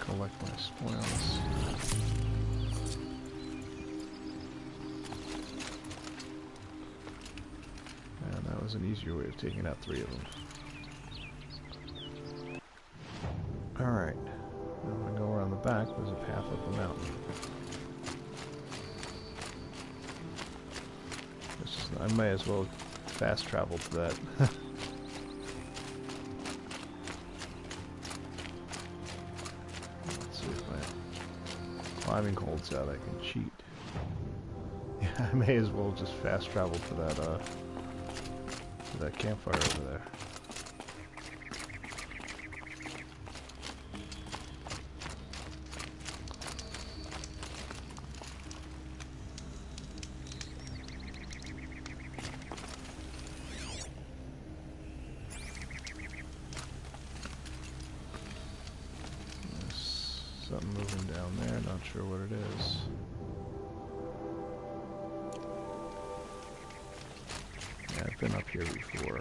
Collect my spoils. And that was an easier way of taking out 3 of them. Alright. I'm going to go around the back. There's a path up the mountain. I may as well fast travel to that. Climbing holds out, I can cheat. Yeah, I may as well just fast travel to that campfire over there. Something moving down there, not sure what it is. Yeah, I've been up here before.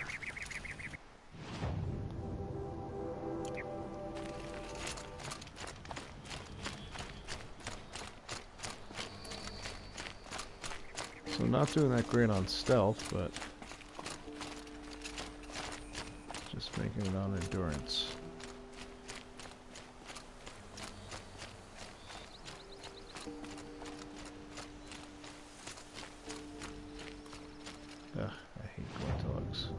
So I'm not doing that great on stealth, but just making it on endurance. Ugh, I hate warthogs.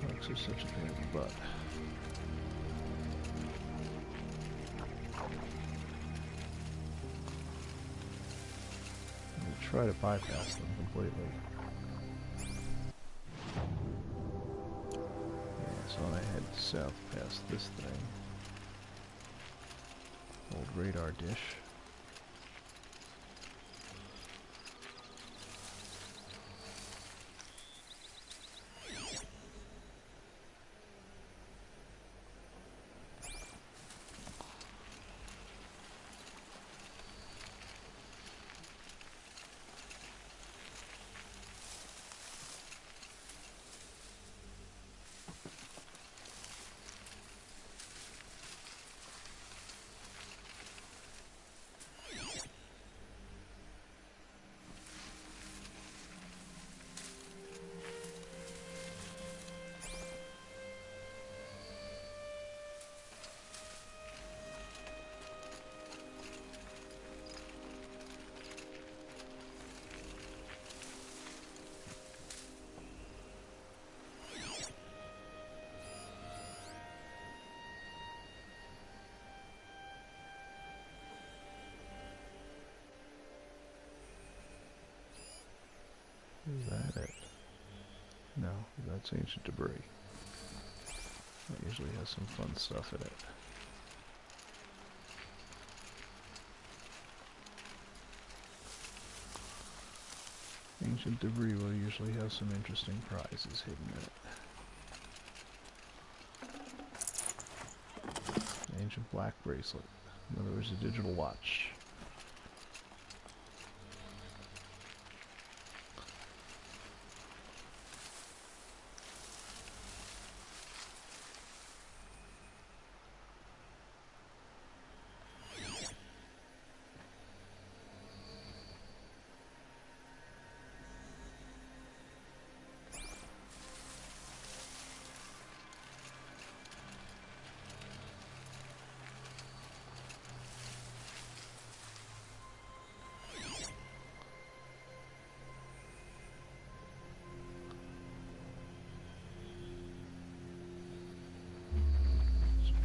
Dogs are such a pain in the butt. Try to bypass them completely. Yeah, so I head south past this thing. Old radar dish. Is that it? No, that's ancient debris. That usually has some fun stuff in it. Ancient debris will usually have some interesting prizes hidden in it. Ancient black bracelet. In other words, a digital watch.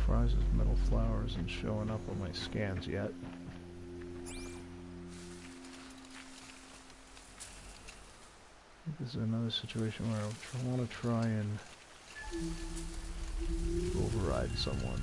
Surprises metal flowers and showing up on my scans yet. I think this is another situation where I want to try and override someone.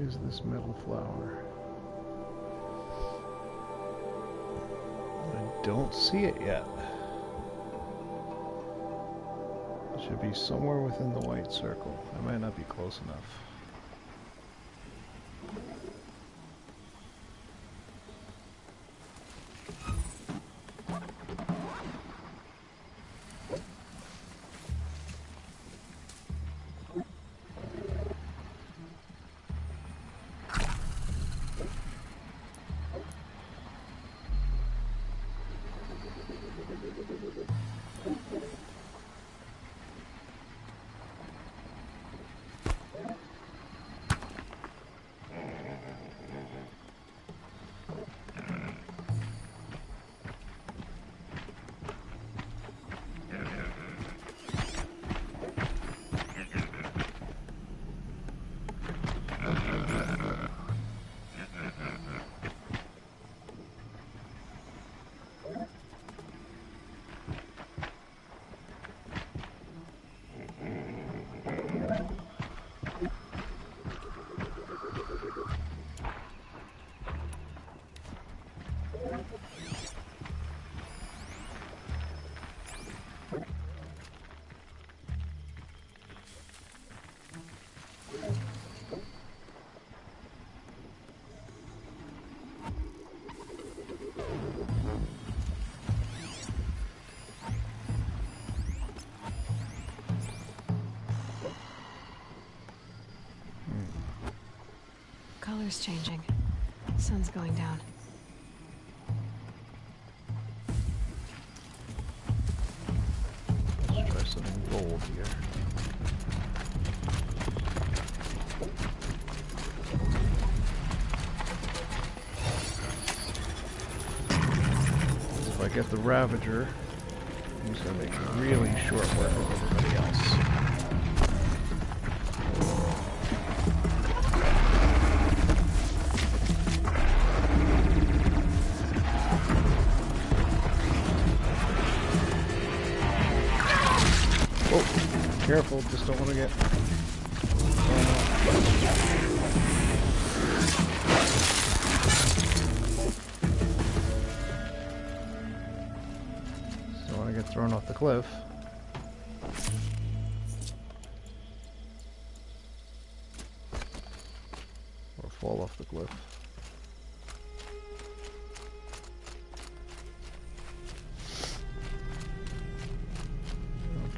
Is this metal flower? I don't see it yet. It should be somewhere within the white circle. I might not be close enough. weather's changing. Sun's going down. Let's try something bold here. If I get the Ravager, I'm just gonna make really short work of everybody else. Oh, careful, just don't want to get thrown off. Don't want to get thrown off the cliff. Or fall off the cliff.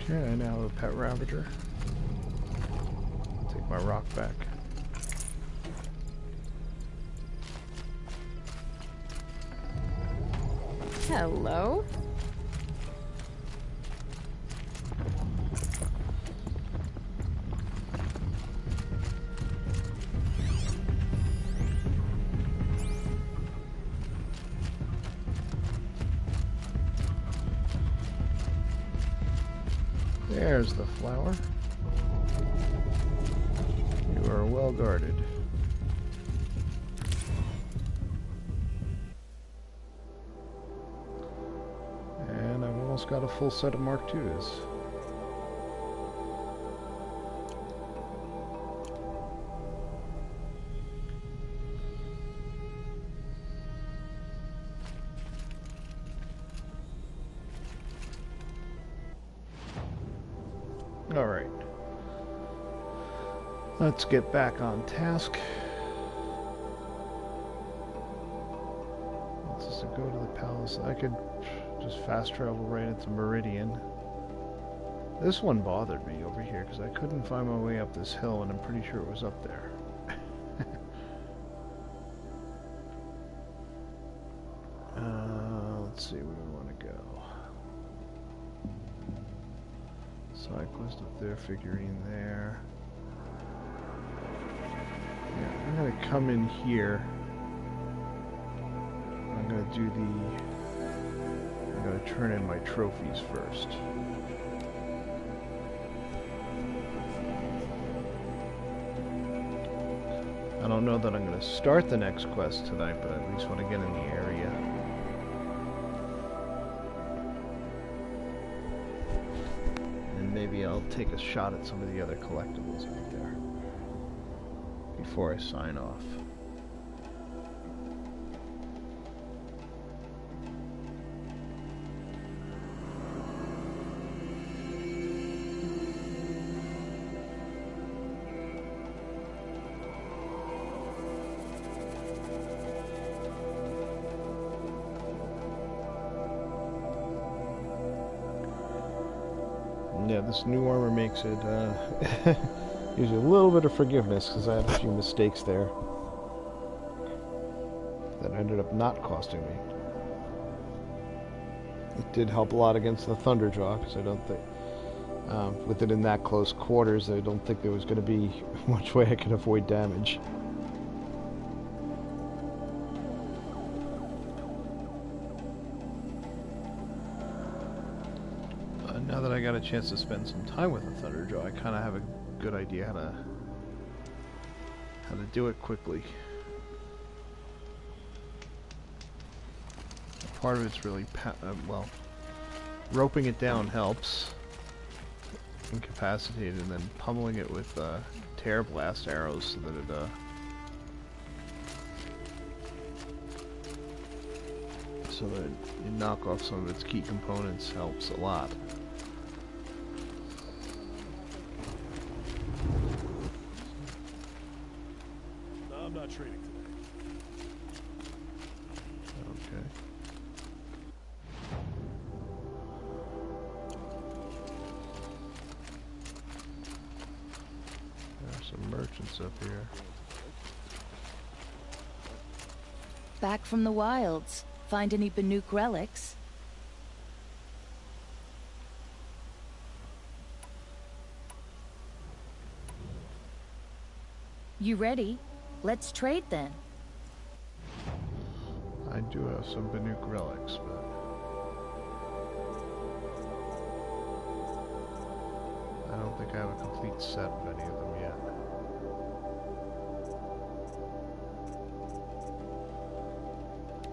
Okay, I now have a pet Ravager. Take my rock back. Hello? There's the flower. You are well guarded. And I've almost got a full set of Mark IIs. Alright. Let's get back on task. Let's just go to the palace. I could just fast travel right into Meridian. This one bothered me over here because I couldn't find my way up this hill, and I'm pretty sure it was up there. Let's see where we want to go. Side quest up there, figurine there. Yeah, I'm gonna come in here. I'm gonna do I'm gonna turn in my trophies first. I don't know that I'm gonna start the next quest tonight, but I at least want to get in the area. Maybe I'll take a shot at some of the other collectibles out there before I sign off. Yeah, this new armor makes it, gives you a little bit of forgiveness, because I had a few mistakes there that ended up not costing me. It did help a lot against the Thunderjaw, because I don't think, with it in that close quarters, I don't think there was going to be much way I could avoid damage. Now that I got a chance to spend some time with the Thunderjaw, I kind of have a good idea how to do it quickly. Part of it's really, well, roping it down helps, incapacitated, and then pummeling it with tear blast arrows so that you knock off some of its key components helps a lot. I'm not trading today. Okay. There are some merchants up here. back from the wilds. Find any Banuk relics? You ready? Let's trade then. I do have some Banuk relics, but I don't think I have a complete set of any of them yet.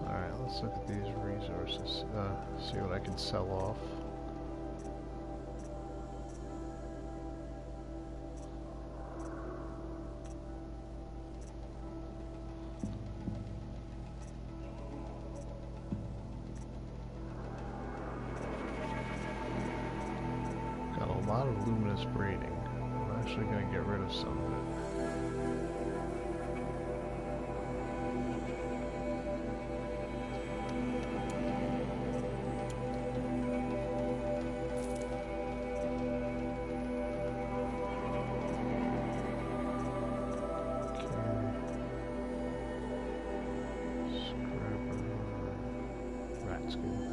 Alright, let's look at these resources, see what I can sell off. Got a lot of luminous braiding. I'm actually going to get rid of some of it.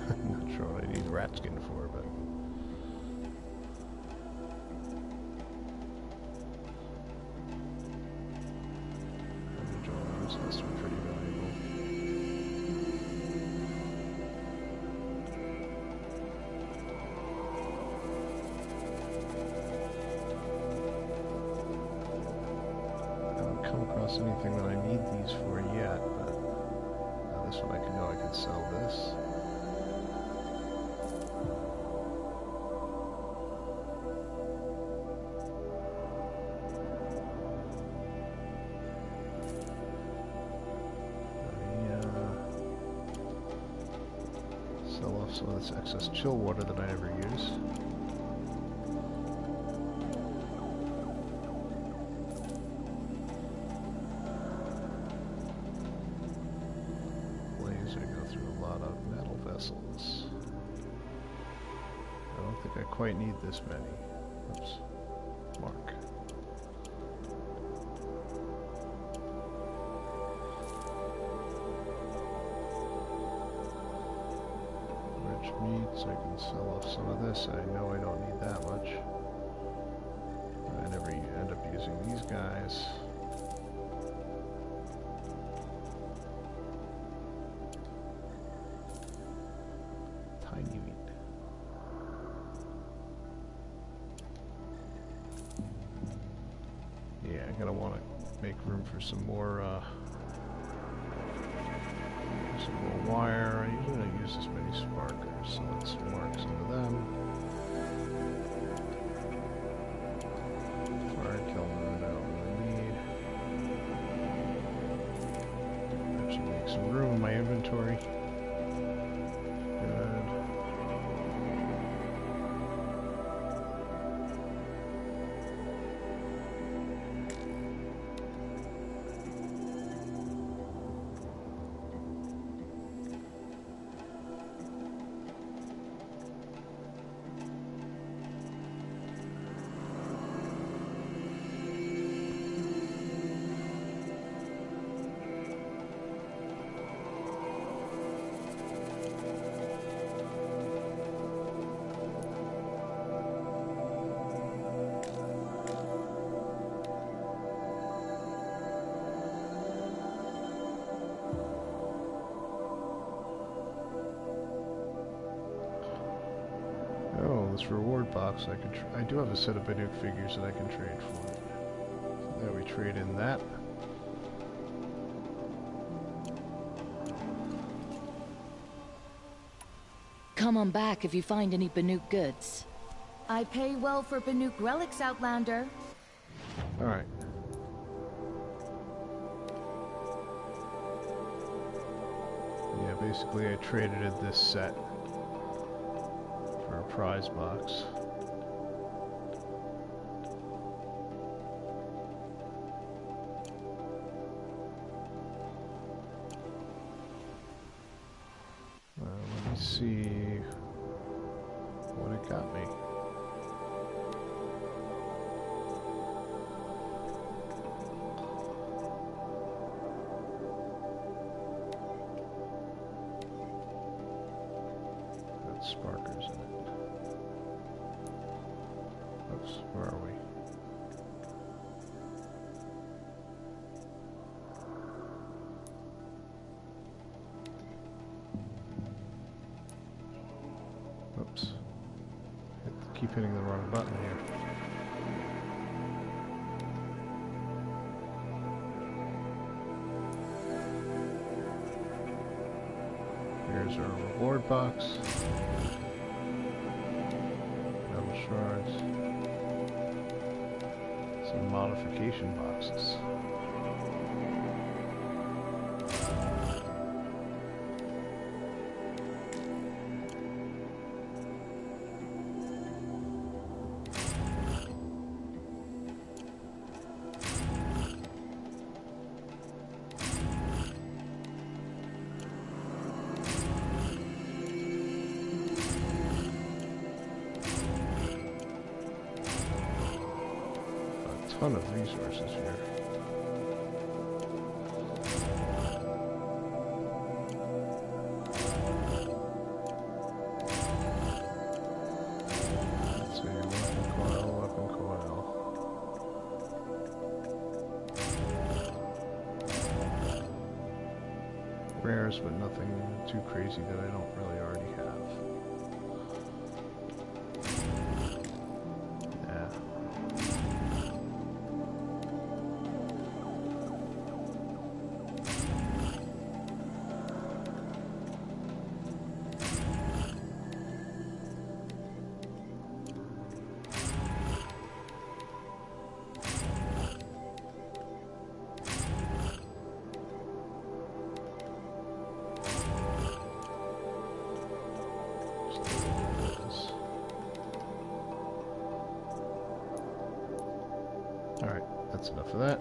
I'm not sure what I need rat skin for, but that's pretty valuable. I haven't come across anything that I need these for yet, but this one I could sell this. Sell off some of this excess chill water that I never use. Laser, go through a lot of metal vessels. I don't think I quite need this many. Oops. Mark. Meats, I can sell off some of this. I know I don't need that much. I never end up using these guys. Tiny meat. Yeah, I'm gonna want to make room for some more wire. I usually don't use this many sparkers, so let's mark some of them. Fire kiln, I don't really need. That should make some room in my inventory. Good. This reward box, I do have a set of Banuk figures that I can trade for. So there we trade in that. Come on back if you find any Banuk goods. I pay well for Banuk relics, Outlander. Alright. Yeah, basically I traded in this set for a prize box. Let me see what it got me. got sparkers in it. Oops, where are we? Oops. Keep hitting the wrong button here. Here's our reward box. Metal shards. Some modification boxes. Ton of resources here. Let's see, weapon coil. Rares, but nothing too crazy that I don't really already have. Alright, that's enough of that.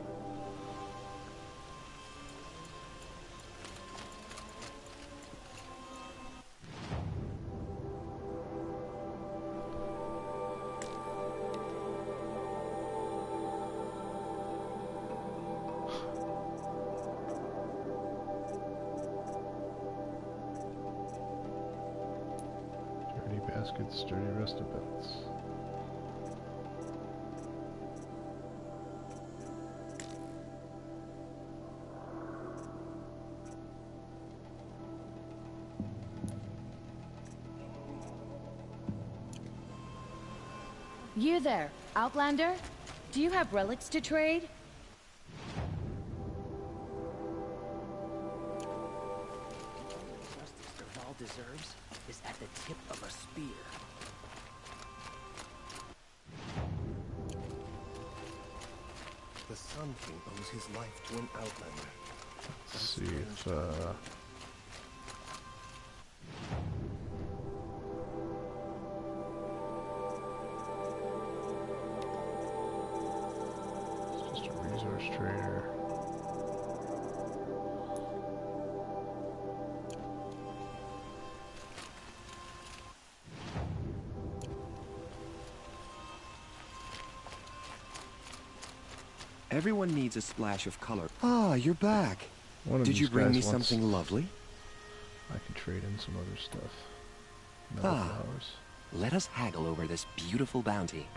Dirty baskets, dirty rusted belts. You there, Outlander? Do you have relics to trade? Justice Derval deserves is at the tip of a spear. The Sun King owes his life to an Outlander. Let's see if, it's just a resource trader. Everyone needs a splash of color. Ah, you're back. One of Did these you bring me guys wants- something lovely? I can trade in some other stuff. Metal flowers. Let us haggle over this beautiful bounty.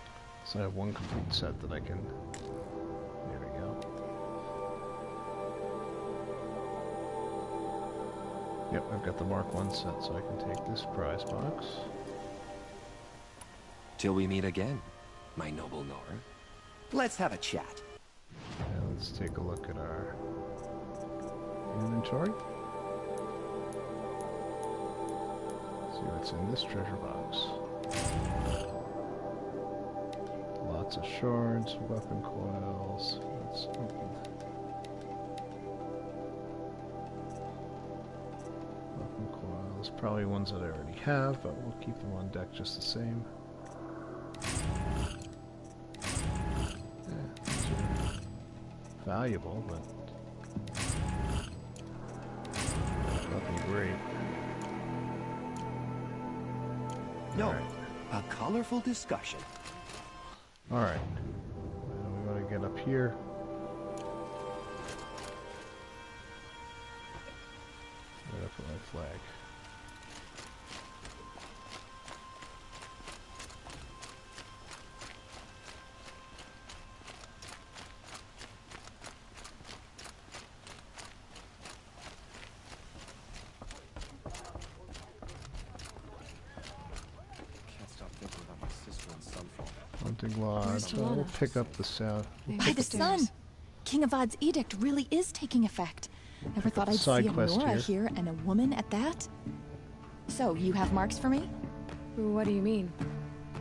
So I have one complete set that I can... There we go. Yep, I've got the Mark 1 set, so I can take this prize box. Till we meet again, my noble Nora. Let's have a chat. And let's take a look at our inventory. See what's in this treasure box. Lots of shards, weapon coils. Let's open. Weapon coils, probably ones that I already have, but we'll keep them on deck just the same. Yeah, these are valuable, but nothing great. No, Alright. a colorful discussion. Alright. Now we want to get up here. Where did I put my flag? Hunting Where's lodge. We'll Talana? pick up the sound. Maybe By the upstairs. sun! King Avad's edict really is taking effect. Never Pick thought up I'd the side see a quest Nora here. here and a woman at that. So, you have marks for me? What do you mean?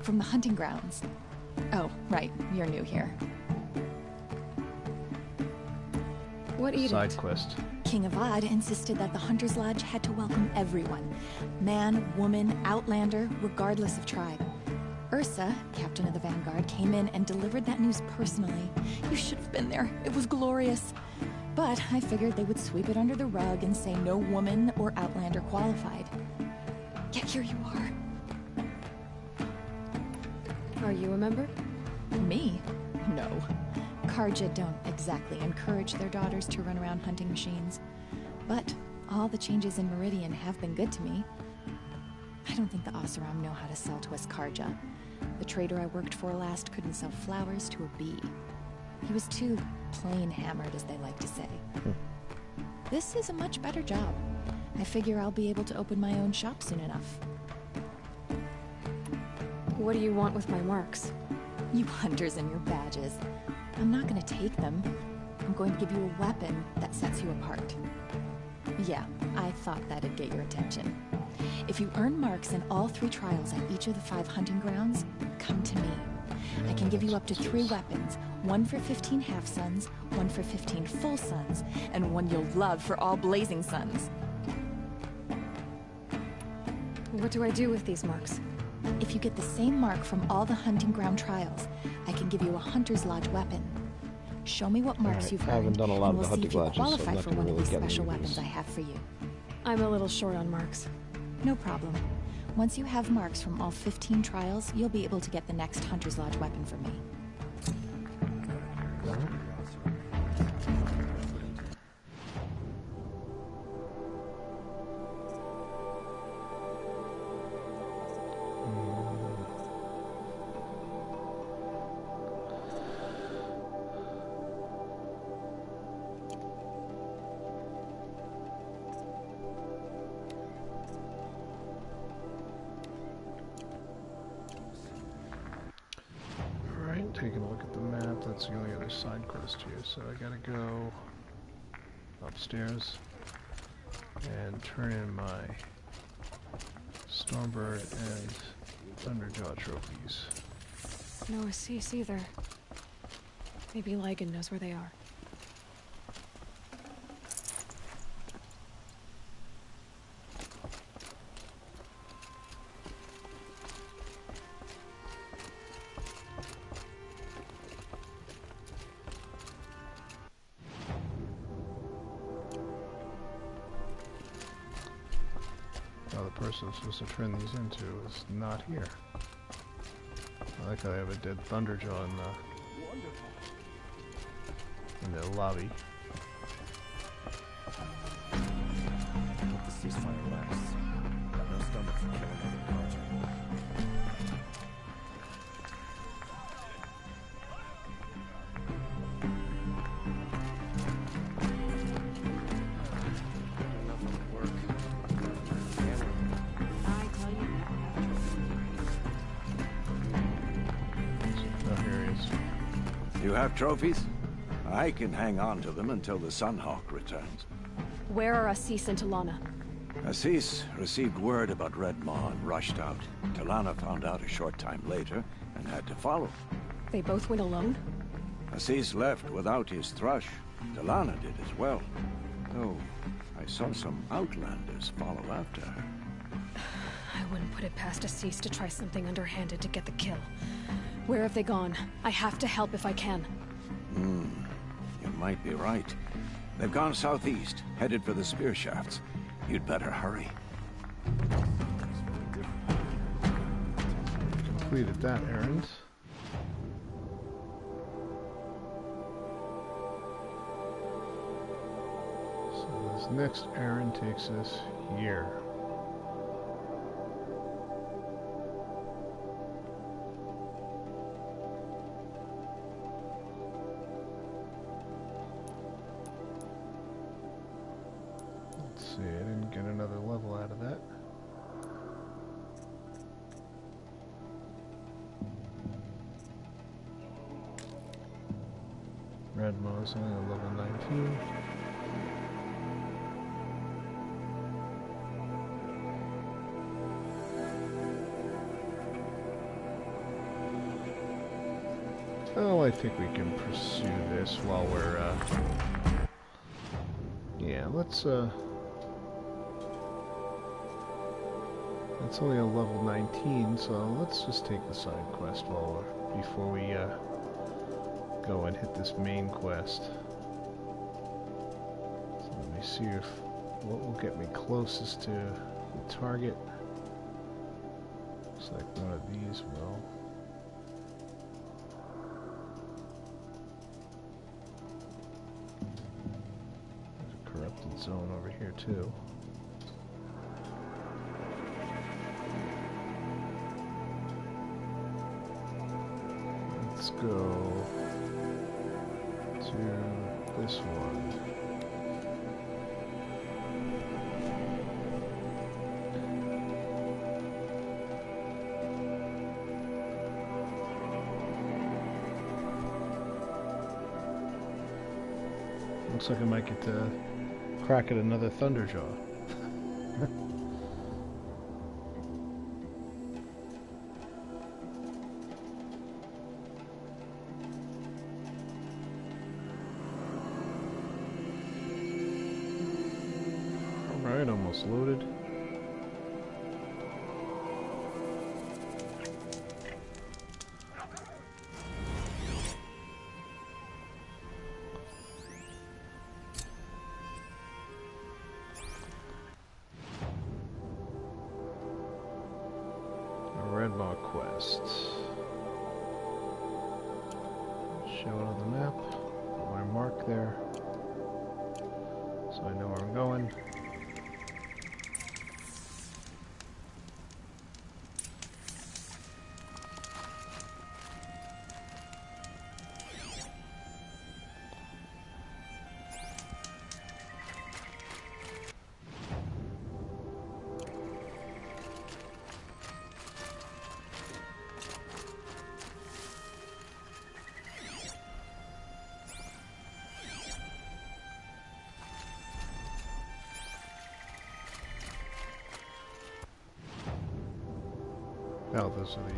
From the hunting grounds. Oh, right, you're new here. What edict? Side quest. King Avad insisted that the Hunter's Lodge had to welcome everyone. Man, woman, outlander, regardless of tribe. Ursa, captain of the Vanguard, came in and delivered that news personally. You should have been there. It was glorious. But I figured they would sweep it under the rug and say no woman or outlander qualified. Yet here you are. Are you a member? Me? No. Karja don't exactly encourage their daughters to run around hunting machines. But all the changes in Meridian have been good to me. I don't think the Oseram know how to sell to us Karja. The trader I worked for last couldn't sell flowers to a bee. He was too plain hammered, as they like to say. This is a much better job. I figure I'll be able to open my own shop soon enough. What do you want with my marks? You hunters and your badges. I'm not gonna take them. I'm going to give you a weapon that sets you apart. Yeah, I thought that'd get your attention. If you earn marks in all 3 trials at each of the 5 hunting grounds, come to me. I can give you up to 3 weapons, one for 15 half-suns, one for 15 full suns, and one you'll love for all blazing suns. What do I do with these marks? If you get the same mark from all the hunting ground trials, I can give you a Hunter's Lodge weapon. Show me what marks Alright, you've I haven't earned, done a lot and of we'll the see if you hunting lodges, so I'm qualify not for gonna one of really these get any special of weapons these. I have for you. I'm a little short on marks. No problem. Once you have marks from all 15 trials, you'll be able to get the next Hunter's Lodge weapon from me. Alright, taking a look at the map. That's the only other side quest here. So I gotta go upstairs and turn in my Stormbird and Thunderjaw trophies. No Assis either. Maybe Ligon knows where they are. Now the person I'm supposed to turn these into is not here. I like how they have a dead Thunderjaw in the lobby. Hope the ceasefire lasts. Got no stomach for killing other Karja. Enough of the work. Oh, here he is. You have trophies? I can hang on to them until the Sunhawk returns. Where are Assis and Talana? Assis received word about Red Maw and rushed out. Talana found out a short time later and had to follow. They both went alone? Assis left without his thrush. Talana did as well. Though I saw some outlanders follow after her. I wouldn't put it past Assis to try something underhanded to get the kill. Where have they gone? I have to help if I can. You might be right. They've gone southeast, headed for the spear shafts. You'd better hurry. Completed that errand. So this next errand takes us here. Let's see, I didn't get another level out of that. Red Mo's only a level 19. Oh, I think we can pursue this while we're, yeah, let's, it's only a level 19, so let's just take the side quest while before we, go and hit this main quest. So let me see if, what will get me closest to the target. Looks like one of these will. Zone over here too. Let's go to this one. Looks like I might get to crack at another Thunderjaw. Alright, almost loaded. Quest. Show it on the map. Put my mark there, so I know where I'm going. Oh, those are the...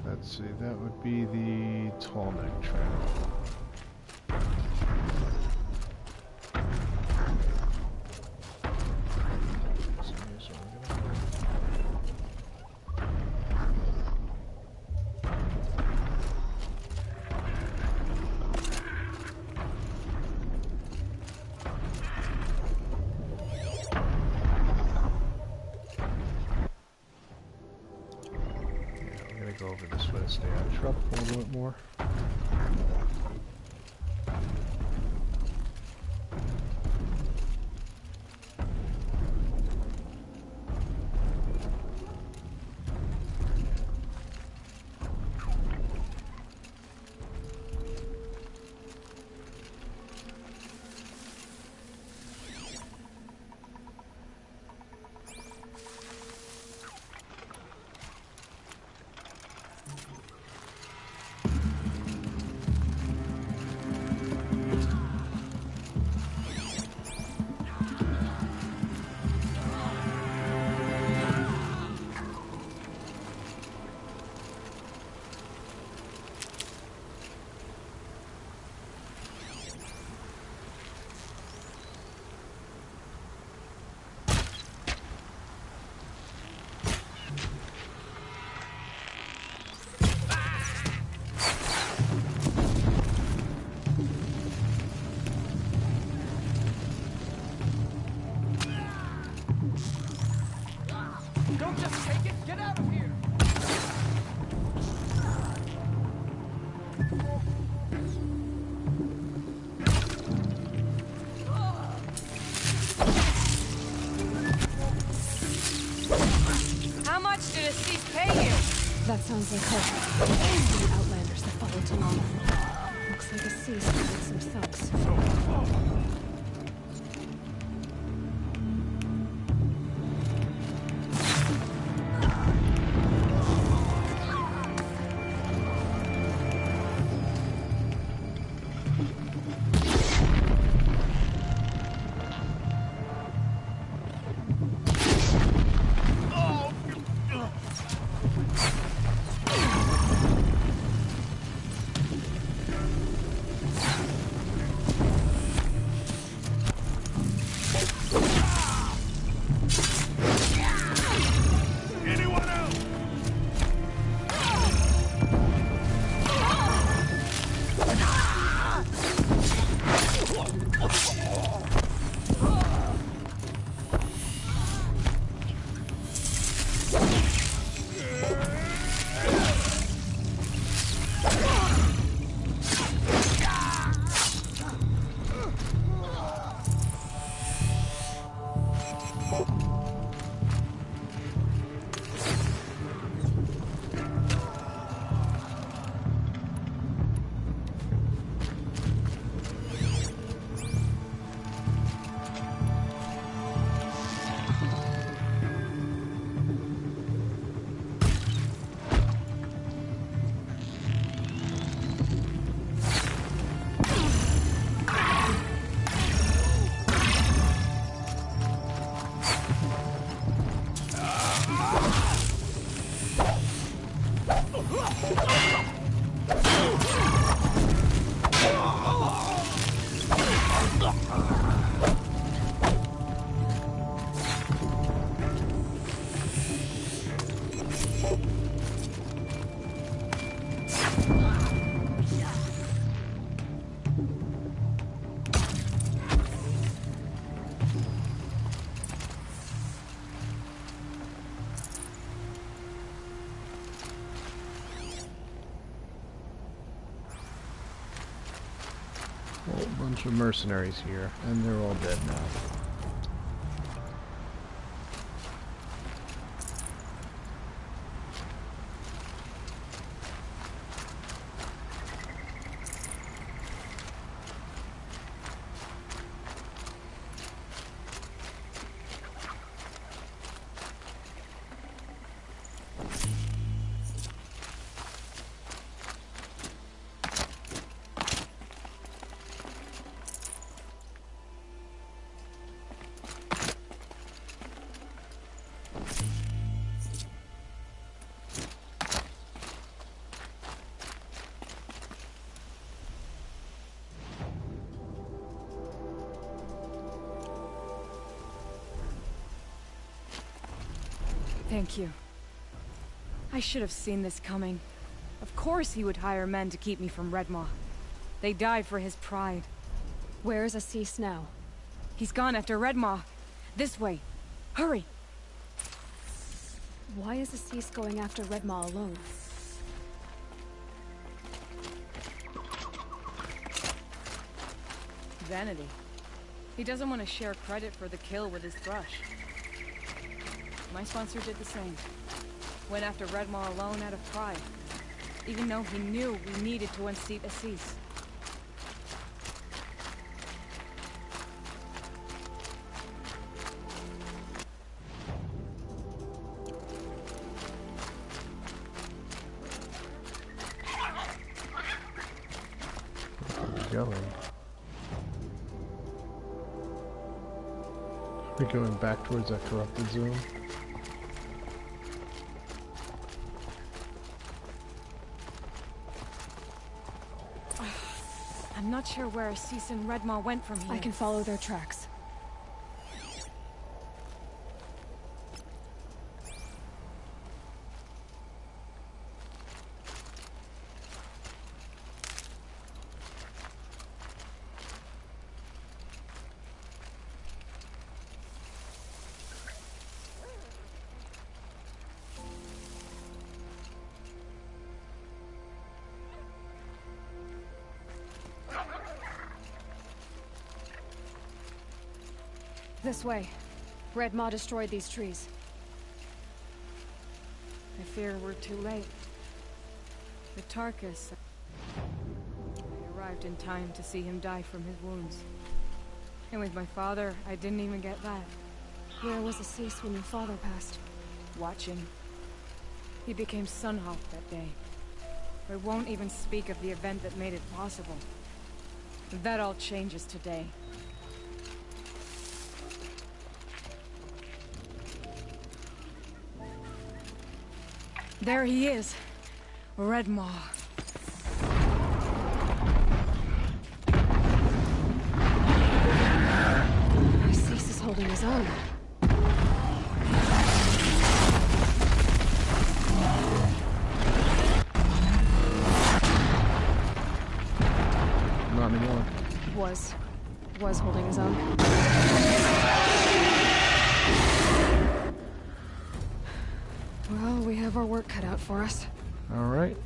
Let's see, that would be the tall neck trail. Go over this way to stay out of trouble a little bit more. That sounds like her. The Outlanders that followed Talana. Looks like a sea with some thugs. Whole bunch of mercenaries here, and they're all dead now. Thank you. I should have seen this coming. Of course he would hire men to keep me from Redmaw. They died for his pride. Where's Assis now? He's gone after Redmaw. This way. Hurry! Why is Assis going after Redmaw alone? Vanity. He doesn't want to share credit for the kill with his thrush. My sponsor did the same. Went after Redmaw alone out of pride. Even though he knew we needed to unseat Assis. Going. We're going back towards that corrupted zone. I'm not sure where Assis and Redmaw went from here. I can follow their tracks. This way. Redmaw destroyed these trees. I fear we're too late. The Tarkus. I arrived in time to see him die from his wounds. And with my father, I didn't even get that. Where was Assis when your father passed? Watching. He became Sunhawk that day. I won't even speak of the event that made it possible. That all changes today. There he is. Redmaw. Assis is holding his own. Not anymore. Was holding his own. Well, we have our work cut out for us. All right.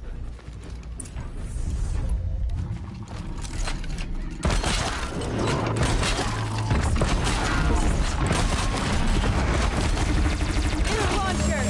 Inner launcher!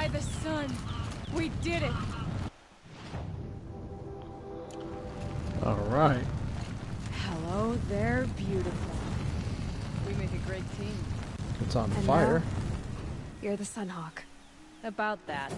By the sun, we did it. All right. Hello there, beautiful. We make a great team. It's on And fire. now, you're the Sunhawk. About that.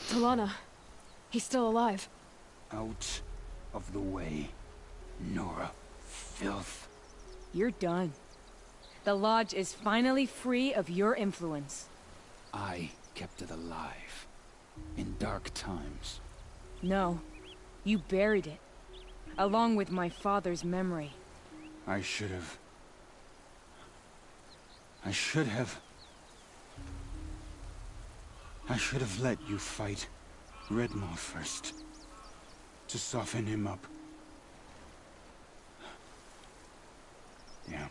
Talana. He's still alive. Out of the way, Nora. Filth. You're done. The Lodge is finally free of your influence. I kept it alive. In dark times. No. You buried it. Along with my father's memory. I should have let you fight Redmaw first. To soften him up. Yeah.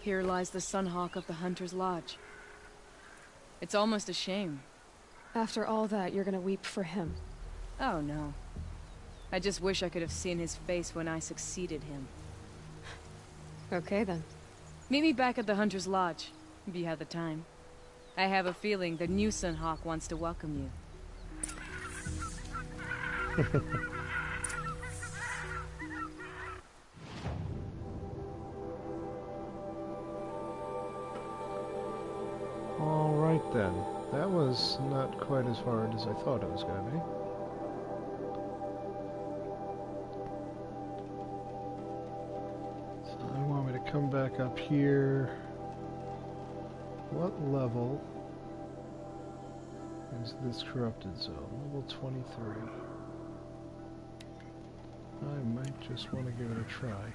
Here lies the Sunhawk of the Hunter's Lodge. It's almost a shame. After all that, you're gonna weep for him. Oh no. I just wish I could have seen his face when I succeeded him. Okay then. Meet me back at the Hunter's Lodge, if you have the time. I have a feeling the new Sunhawk wants to welcome you. All right then. That was not quite as hard as I thought it was going to be. So I want me to come back up here. What level is this corrupted zone? Level 23. I might just want to give it a try.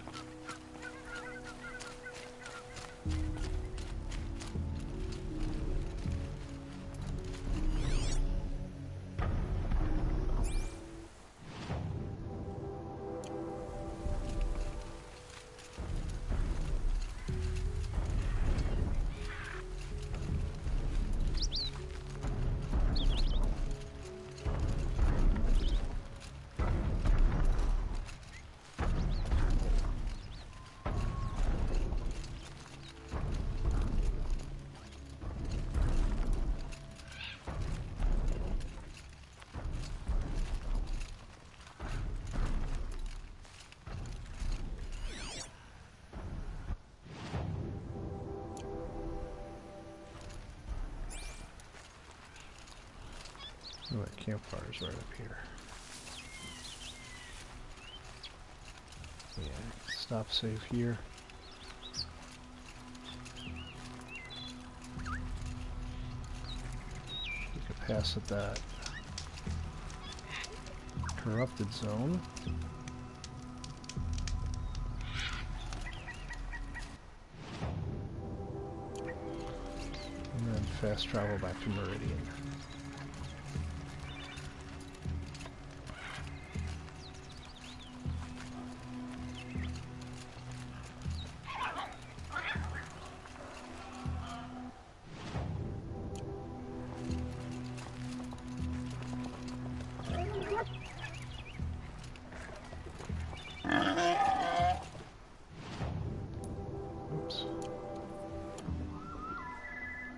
Oh, that campfire's right up here. Yeah, stop safe here. You can pass at that corrupted zone. And then fast travel back to Meridian. Oops.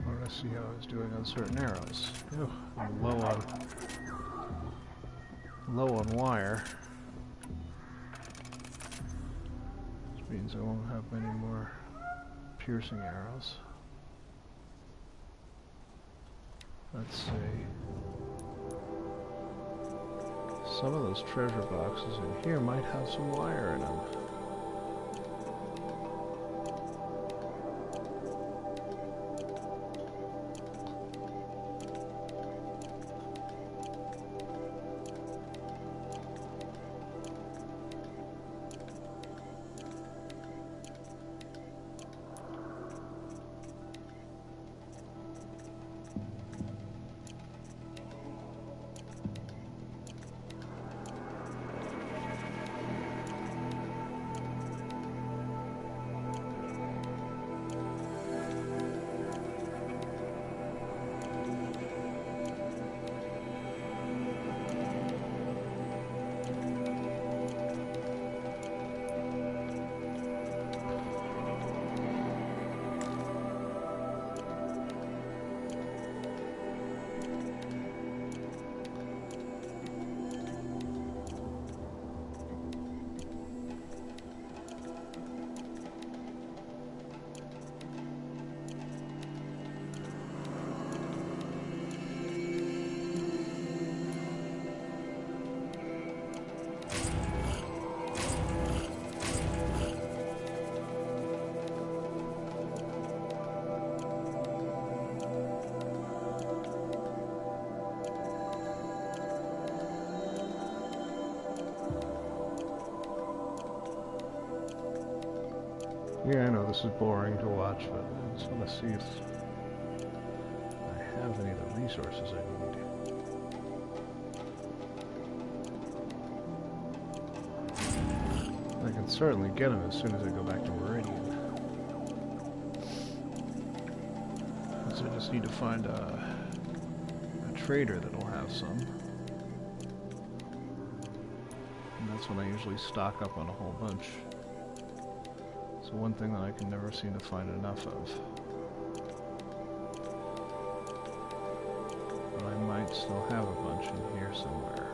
Wanted to see how I was doing on certain arrows. Oh, I'm low on wire. Which means I won't have many more piercing arrows. Let's see. Some of those treasure boxes in here might have some wire in them. here. I know this is boring to watch, but I just want to see if I have any of the resources I need. I can certainly get them as soon as I go back to Meridian. So I just need to find a trader that'll have some. And that's when I usually stock up on a whole bunch. It's one thing that I can never seem to find enough of. But I might still have a bunch in here somewhere.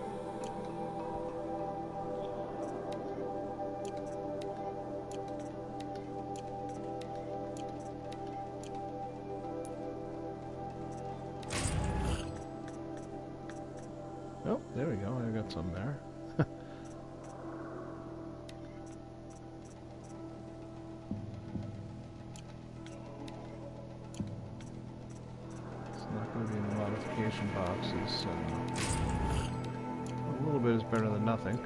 Oh, there we go. I got some there. It's not going to be in the modification boxes, so a little bit is better than nothing.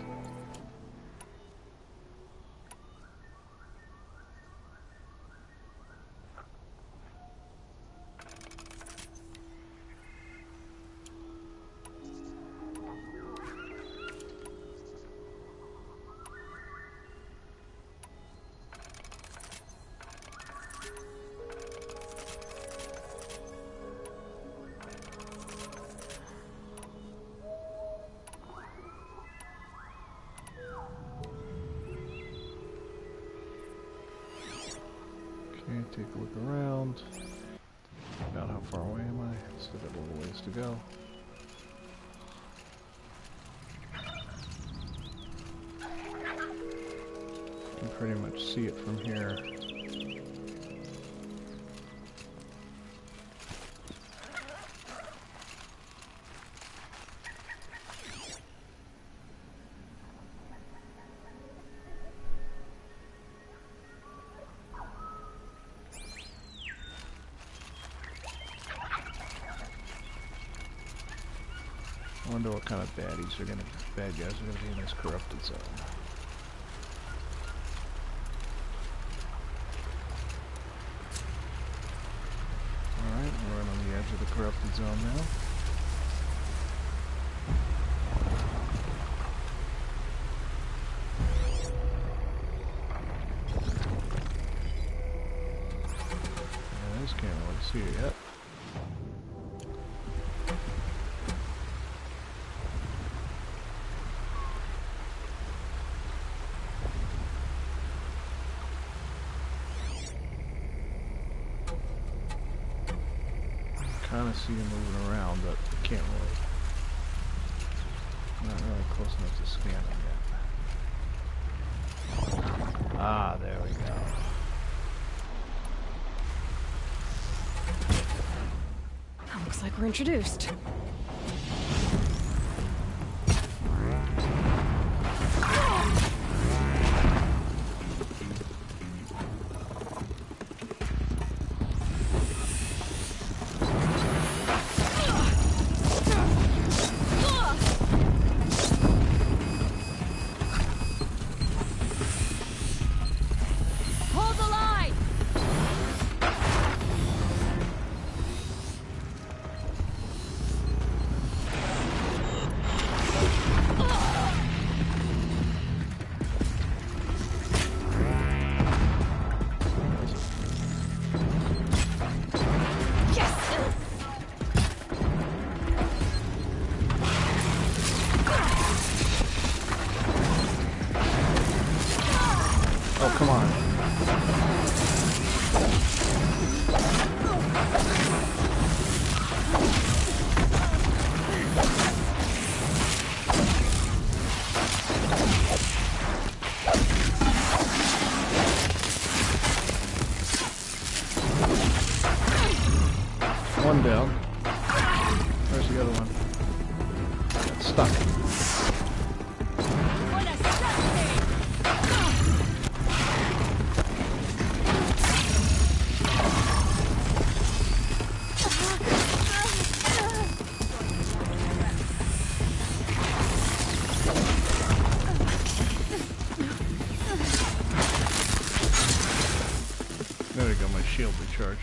Take a look around. About how far away am I? Still got a little ways to go. You can pretty much see it from here. I wonder what kind of bad guys are gonna be in this corrupted zone. Alright, we're right on the edge of the corrupted zone now. I just can't really see it yet. Kind of see him moving around, but can't really. Not really close enough to scan him yet. Ah, there we go. Looks like we're introduced. Oh, come on. One down. Where's the other one? It's stuck. shield recharged.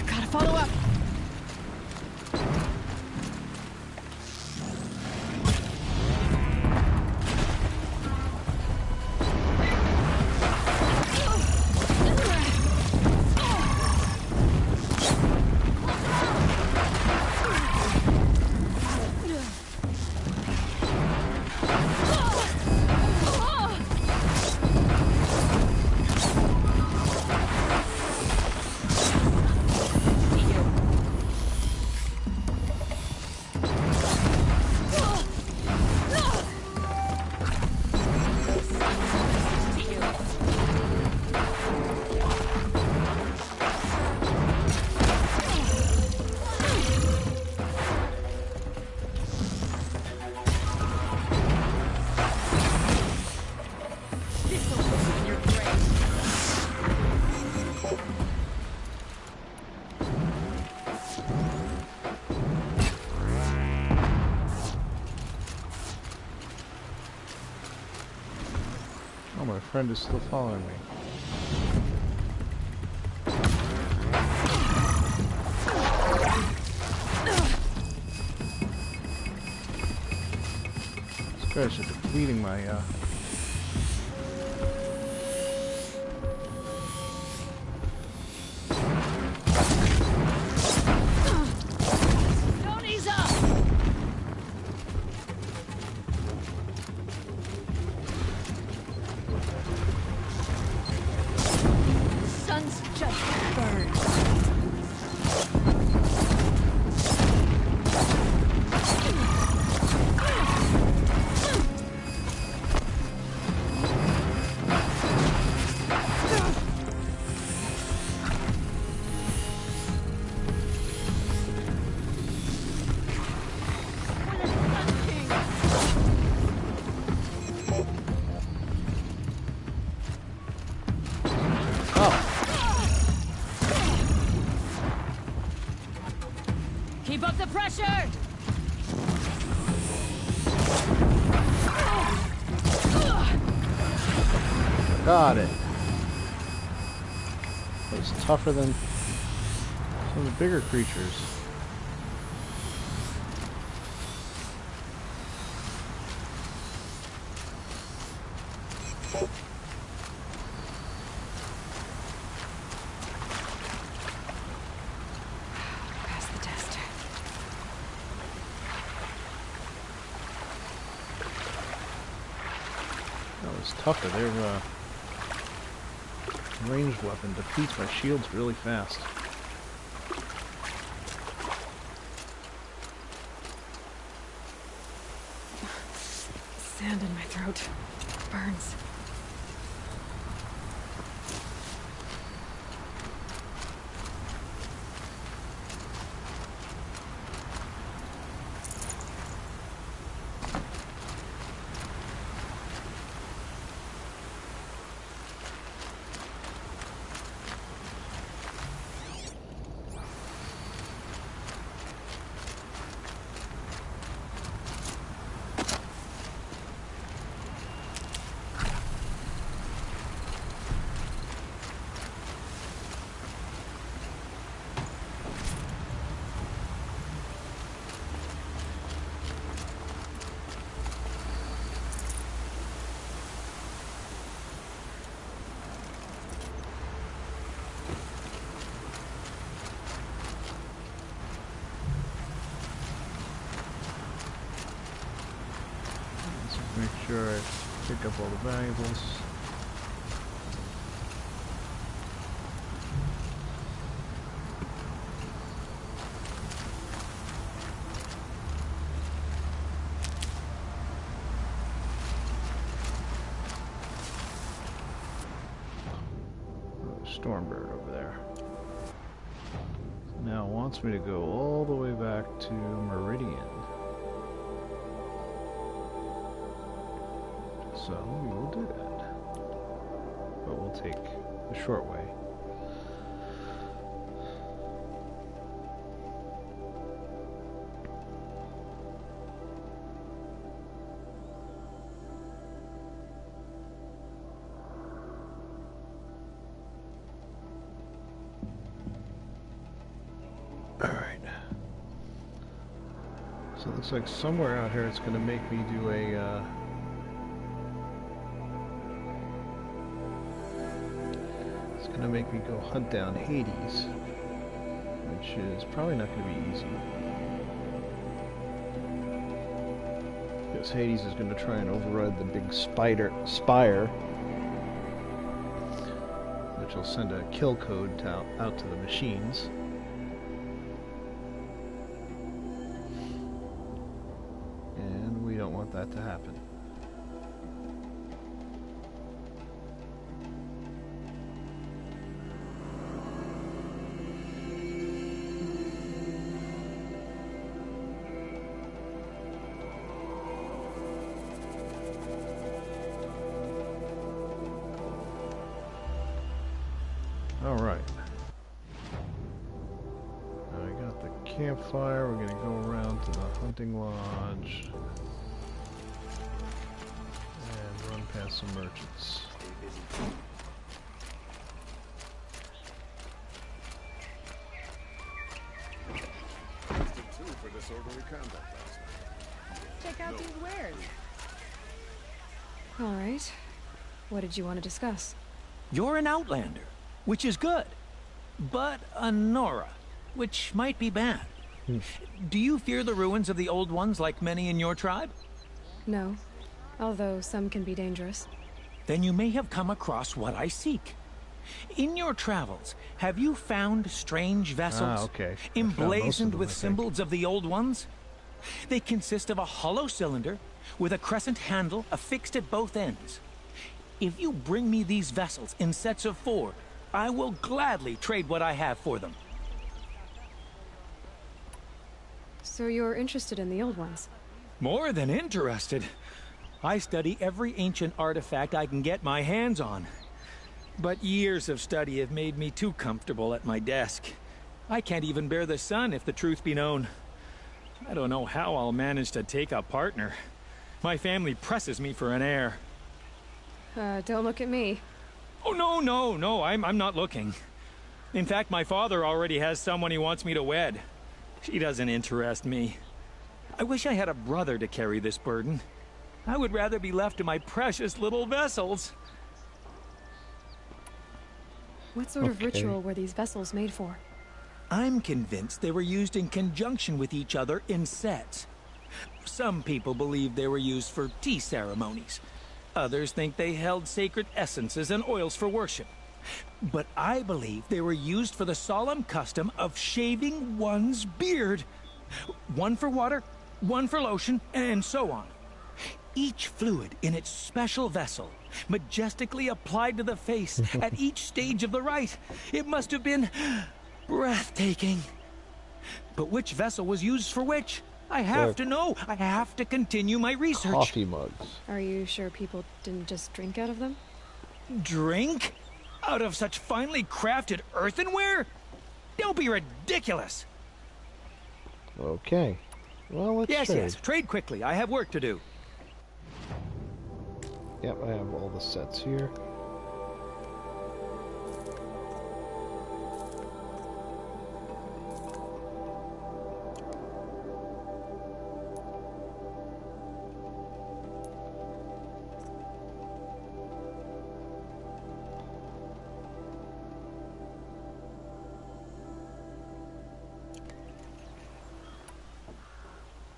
Gotta follow up. Oh, my friend is still following me. These guys are depleting my, Don't ease up! Sun's just burned. Keep up the pressure! got it. It was tougher than some of the bigger creatures. Pass the test. That was tougher. Their ranged weapon depletes my shields really fast. Sand in my throat. Burns. Make sure I pick up all the valuables. Stormbird over there. Now it wants me to go all the way back to Meridian. So we will do that. But we'll take the short way. Alright. So it looks like somewhere out here it's going to make me do a it's going to make me go hunt down Hades, which is probably not going to be easy. Because Hades is going to try and override the big spire, which will send a kill code out to the machines. And we don't want that to happen. Alright. Now we got the campfire. We're going to go around to the hunting lodge and run past some merchants. Check out these wares. All right. What did you want to discuss? You're an outlander, which is good. But a Nora, which might be bad. Do you fear the ruins of the old ones like many in your tribe? No, although some can be dangerous. Then you may have come across what I seek. In your travels, have you found strange vessels? Okay. Emblazoned with symbols of the old ones? They consist of a hollow cylinder with a crescent handle affixed at both ends. If you bring me these vessels in sets of 4, I will gladly trade what I have for them. So you're interested in the old ones? More than interested. I study every ancient artifact I can get my hands on. But years of study have made me too comfortable at my desk. I can't even bear the sun, if the truth be known. I don't know how I'll manage to take a partner. My family presses me for an heir. Don't look at me. Oh, no, I'm not looking. In fact, my father already has someone he wants me to wed. She doesn't interest me. I wish I had a brother to carry this burden. I would rather be left to my precious little vessels. What sort of ritual were these vessels made for? I'm convinced they were used in conjunction with each other in sets. Some people believe they were used for tea ceremonies. Others think they held sacred essences and oils for worship. But I believe they were used for the solemn custom of shaving one's beard. One for water, one for lotion, and so on. Each fluid in its special vessel, majestically applied to the face at each stage of the rite. It must have been breathtaking. But which vessel was used for which? I have to know. I have to continue my research. Coffee mugs. Are you sure people didn't just drink out of them? Drink? Out of such finely crafted earthenware? Don't be ridiculous. Okay. Well, let's trade. Yes, trade quickly. I have work to do. Yep, I have all the sets here.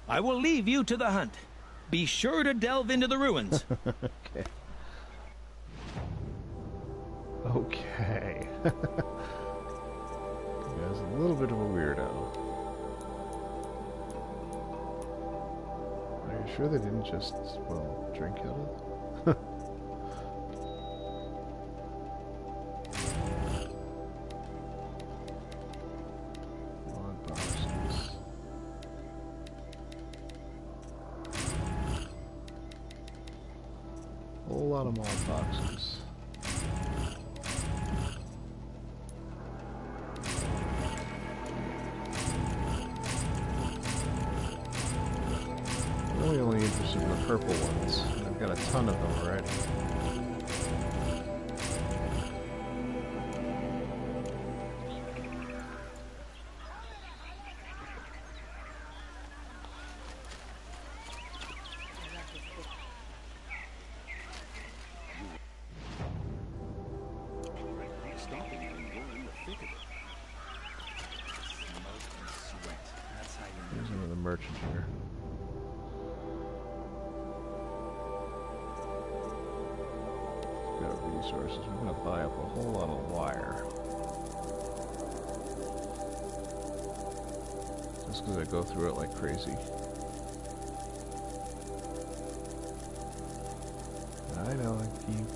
I will leave you to the hunt. Be sure to delve into the ruins. Okay. Okay. This guy's a little bit of a weirdo. Are you sure they didn't just, well, drink out of it? Whole lot of mod boxes. I'm really only interested in the purple ones. I've got a ton of them already. There's another merchant here. Got resources. We're gonna buy up a whole lot of wire. Just because I go through it like crazy. I know, I keep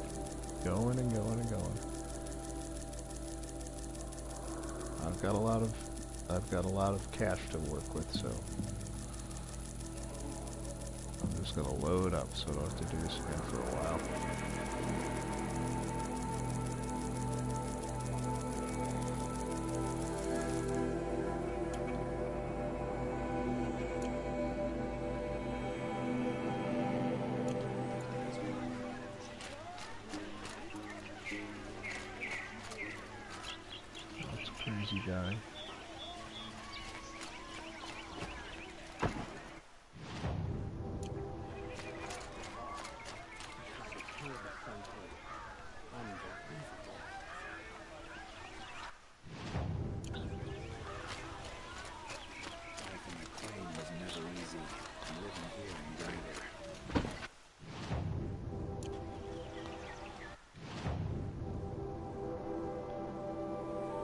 going and going and going. I've got a lot of cash to work with, so I'm just gonna load up so I don't have to do this again for a while. That's a crazy guy.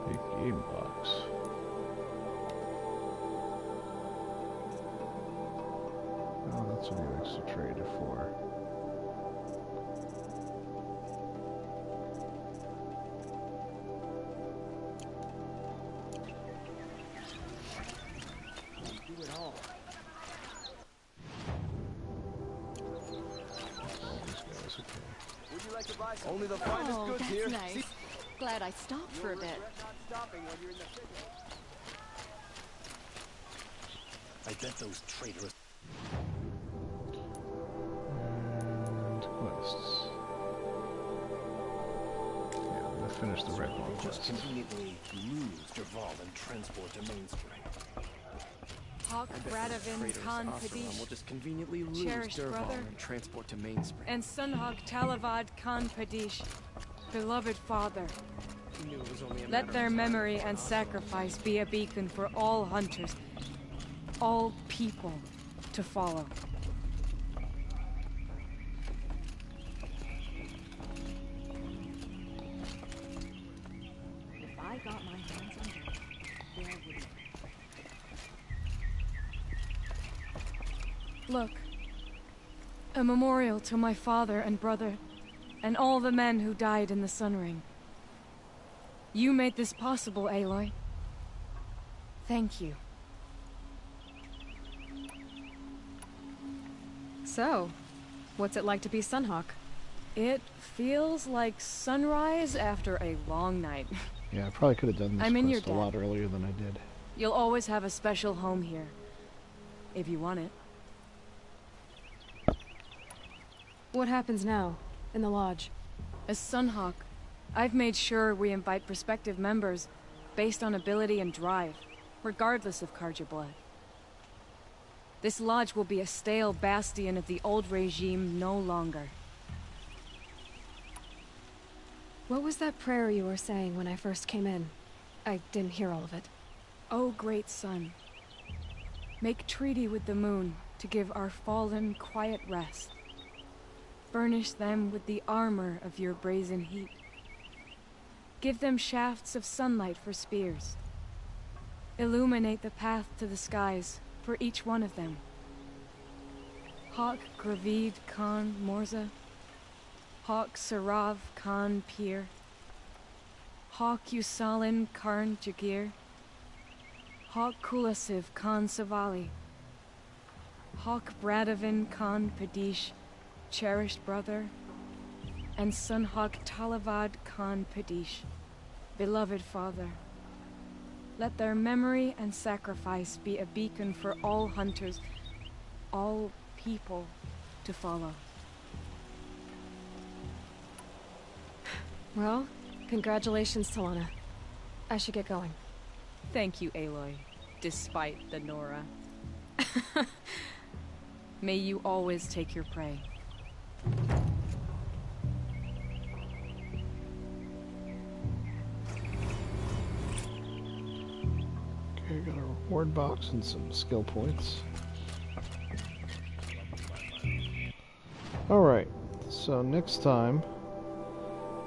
Big game box. Oh, that's what he likes to trade it for. Do it all. All these guys, okay. Would you like to buy some? Only the finest Oh, goods that's here. nice. See, Glad I stopped for a bit. regret not stopping when you're in the thick of it. I bet those traitors. And quests. Yeah, I'm gonna finish the red one Just quest. conveniently lose Derval and transport to Mainspring. Hawk Bradavin Khan Will Kadish, just conveniently lose cherished Derval brother, and transport to Mainspring. and Sunhawk Talavad Khan Padish, beloved father. He knew it was only a Let matter their of time. memory and sacrifice be a beacon for all hunters, all people to follow. If I got my hands on her, there would be. Look, a memorial to my father and brother, and all the men who died in the Sun Ring. You made this possible, Aloy. Thank you. So, what's it like to be Sunhawk? It feels like sunrise after a long night. Yeah, I probably could have done this I'm in your quest a lot earlier than I did. You'll always have a special home here, if you want it. What happens now, in the lodge? As Sunhawk, I've made sure we invite prospective members based on ability and drive, regardless of Carja blood. This lodge will be a stale bastion of the old regime no longer. What was that prayer you were saying when I first came in? I didn't hear all of it. O great sun, make treaty with the moon to give our fallen quiet rest. Furnish them with the armor of your brazen heat. Give them shafts of sunlight for spears. Illuminate the path to the skies for each one of them. Hawk Gravid Khan Morza, Hawk Sarav Khan Pir, Hawk Usalin Karn Jagir, Hawk Kulasiv Khan Savali, Hawk Bradavin Khan Padish, cherished brother, and Sunhawk Talavad Khan Padish. Beloved father, let their memory and sacrifice be a beacon for all hunters, all people to follow. Well, congratulations, Talana. I should get going. Thank you, Aloy, despite the Nora. May you always take your prey. Okay, got a reward box and some skill points. Alright, so next time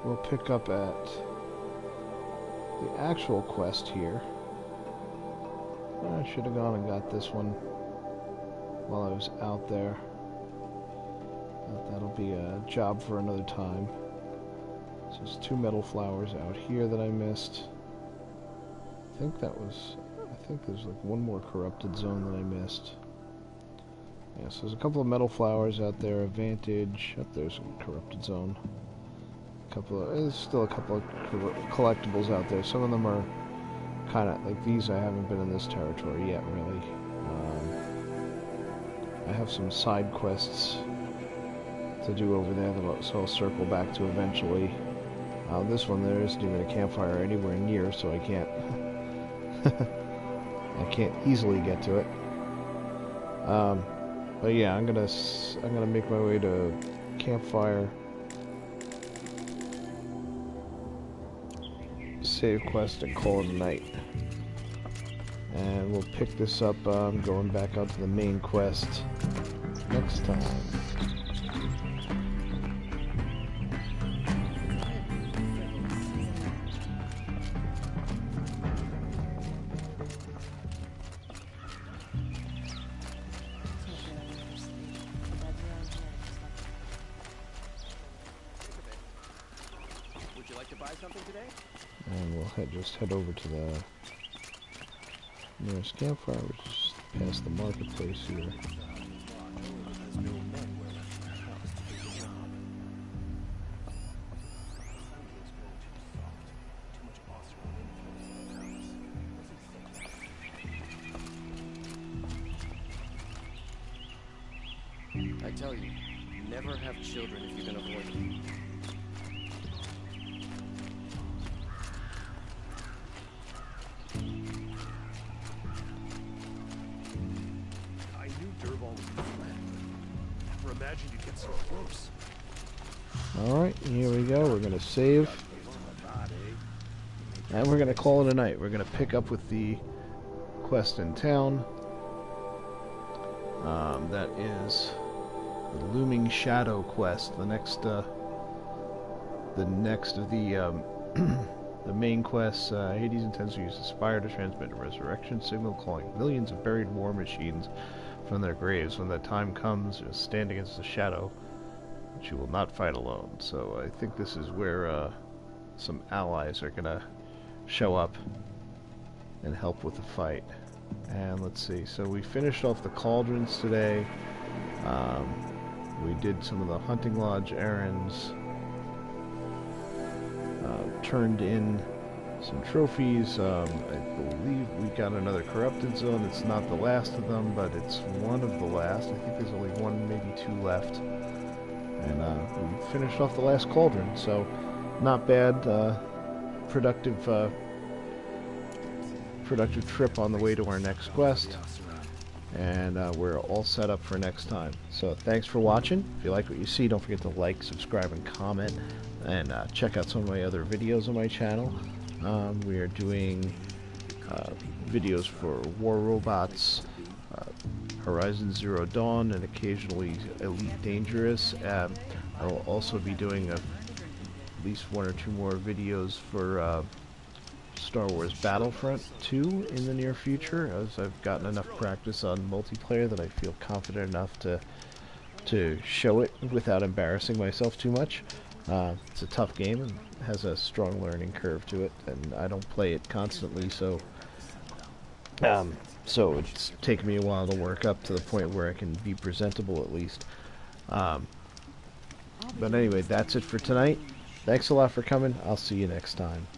we'll pick up at the actual quest here. I should have gone and got this one while I was out there. But that'll be a job for another time. So there's 2 metal flowers out here that I missed. I think there's like one more corrupted zone that I missed. Yeah, so there's a couple of metal flowers out there, a vantage. Up there's a corrupted zone. There's still a couple of collectibles out there. Some of them are kind of like these. I haven't been in this territory yet, really. I have some side quests to do over there that I'll circle back to eventually. This one there isn't even a campfire anywhere near, so I can't I can't easily get to it. But yeah, I'm gonna make my way to campfire, save quest, and call it a night. And we'll pick this up going back out to the main quest next time. Would you like to buy something today? And we'll just head over to the nearest campfire, which is past the marketplace here. I tell you, never have children if you can avoid them. I knew Durball was a threat, but never imagined you'd get so close. Alright, here we go. We're going to save. And we're going to call it a night. We're going to pick up with the quest in town. That is the Looming Shadow quest. The next of the the main quests. Hades intends to use the Spire to transmit a resurrection signal, calling millions of buried war machines from their graves. When that time comes, just stand against the shadow, but you will not fight alone. So I think this is where some allies are gonna show up and help with the fight. And let's see, so we finished off the cauldrons today. We did some of the hunting lodge errands, turned in some trophies. I believe we got another corrupted zone. It's not the last of them, but it's one of the last. I think there's only one, maybe 2 left. And we finished off the last cauldron, so not bad. Productive trip on the way to our next quest, and we're all set up for next time. So thanks for watching. If you like what you see, don't forget to like, subscribe, and comment, and check out some of my other videos on my channel. We are doing videos for War Robots, Horizon Zero Dawn, and occasionally Elite Dangerous. I will also be doing at least 1 or 2 more videos for Star Wars Battlefront 2 in the near future, as I've gotten enough practice on multiplayer that I feel confident enough to show it without embarrassing myself too much. It's a tough game and has a strong learning curve to it, and I don't play it constantly, so it's taken me a while to work up to the point where I can be presentable at least. I'll be But doing anyway, this that's thing. it for tonight. Thanks a lot for coming. I'll see you next time.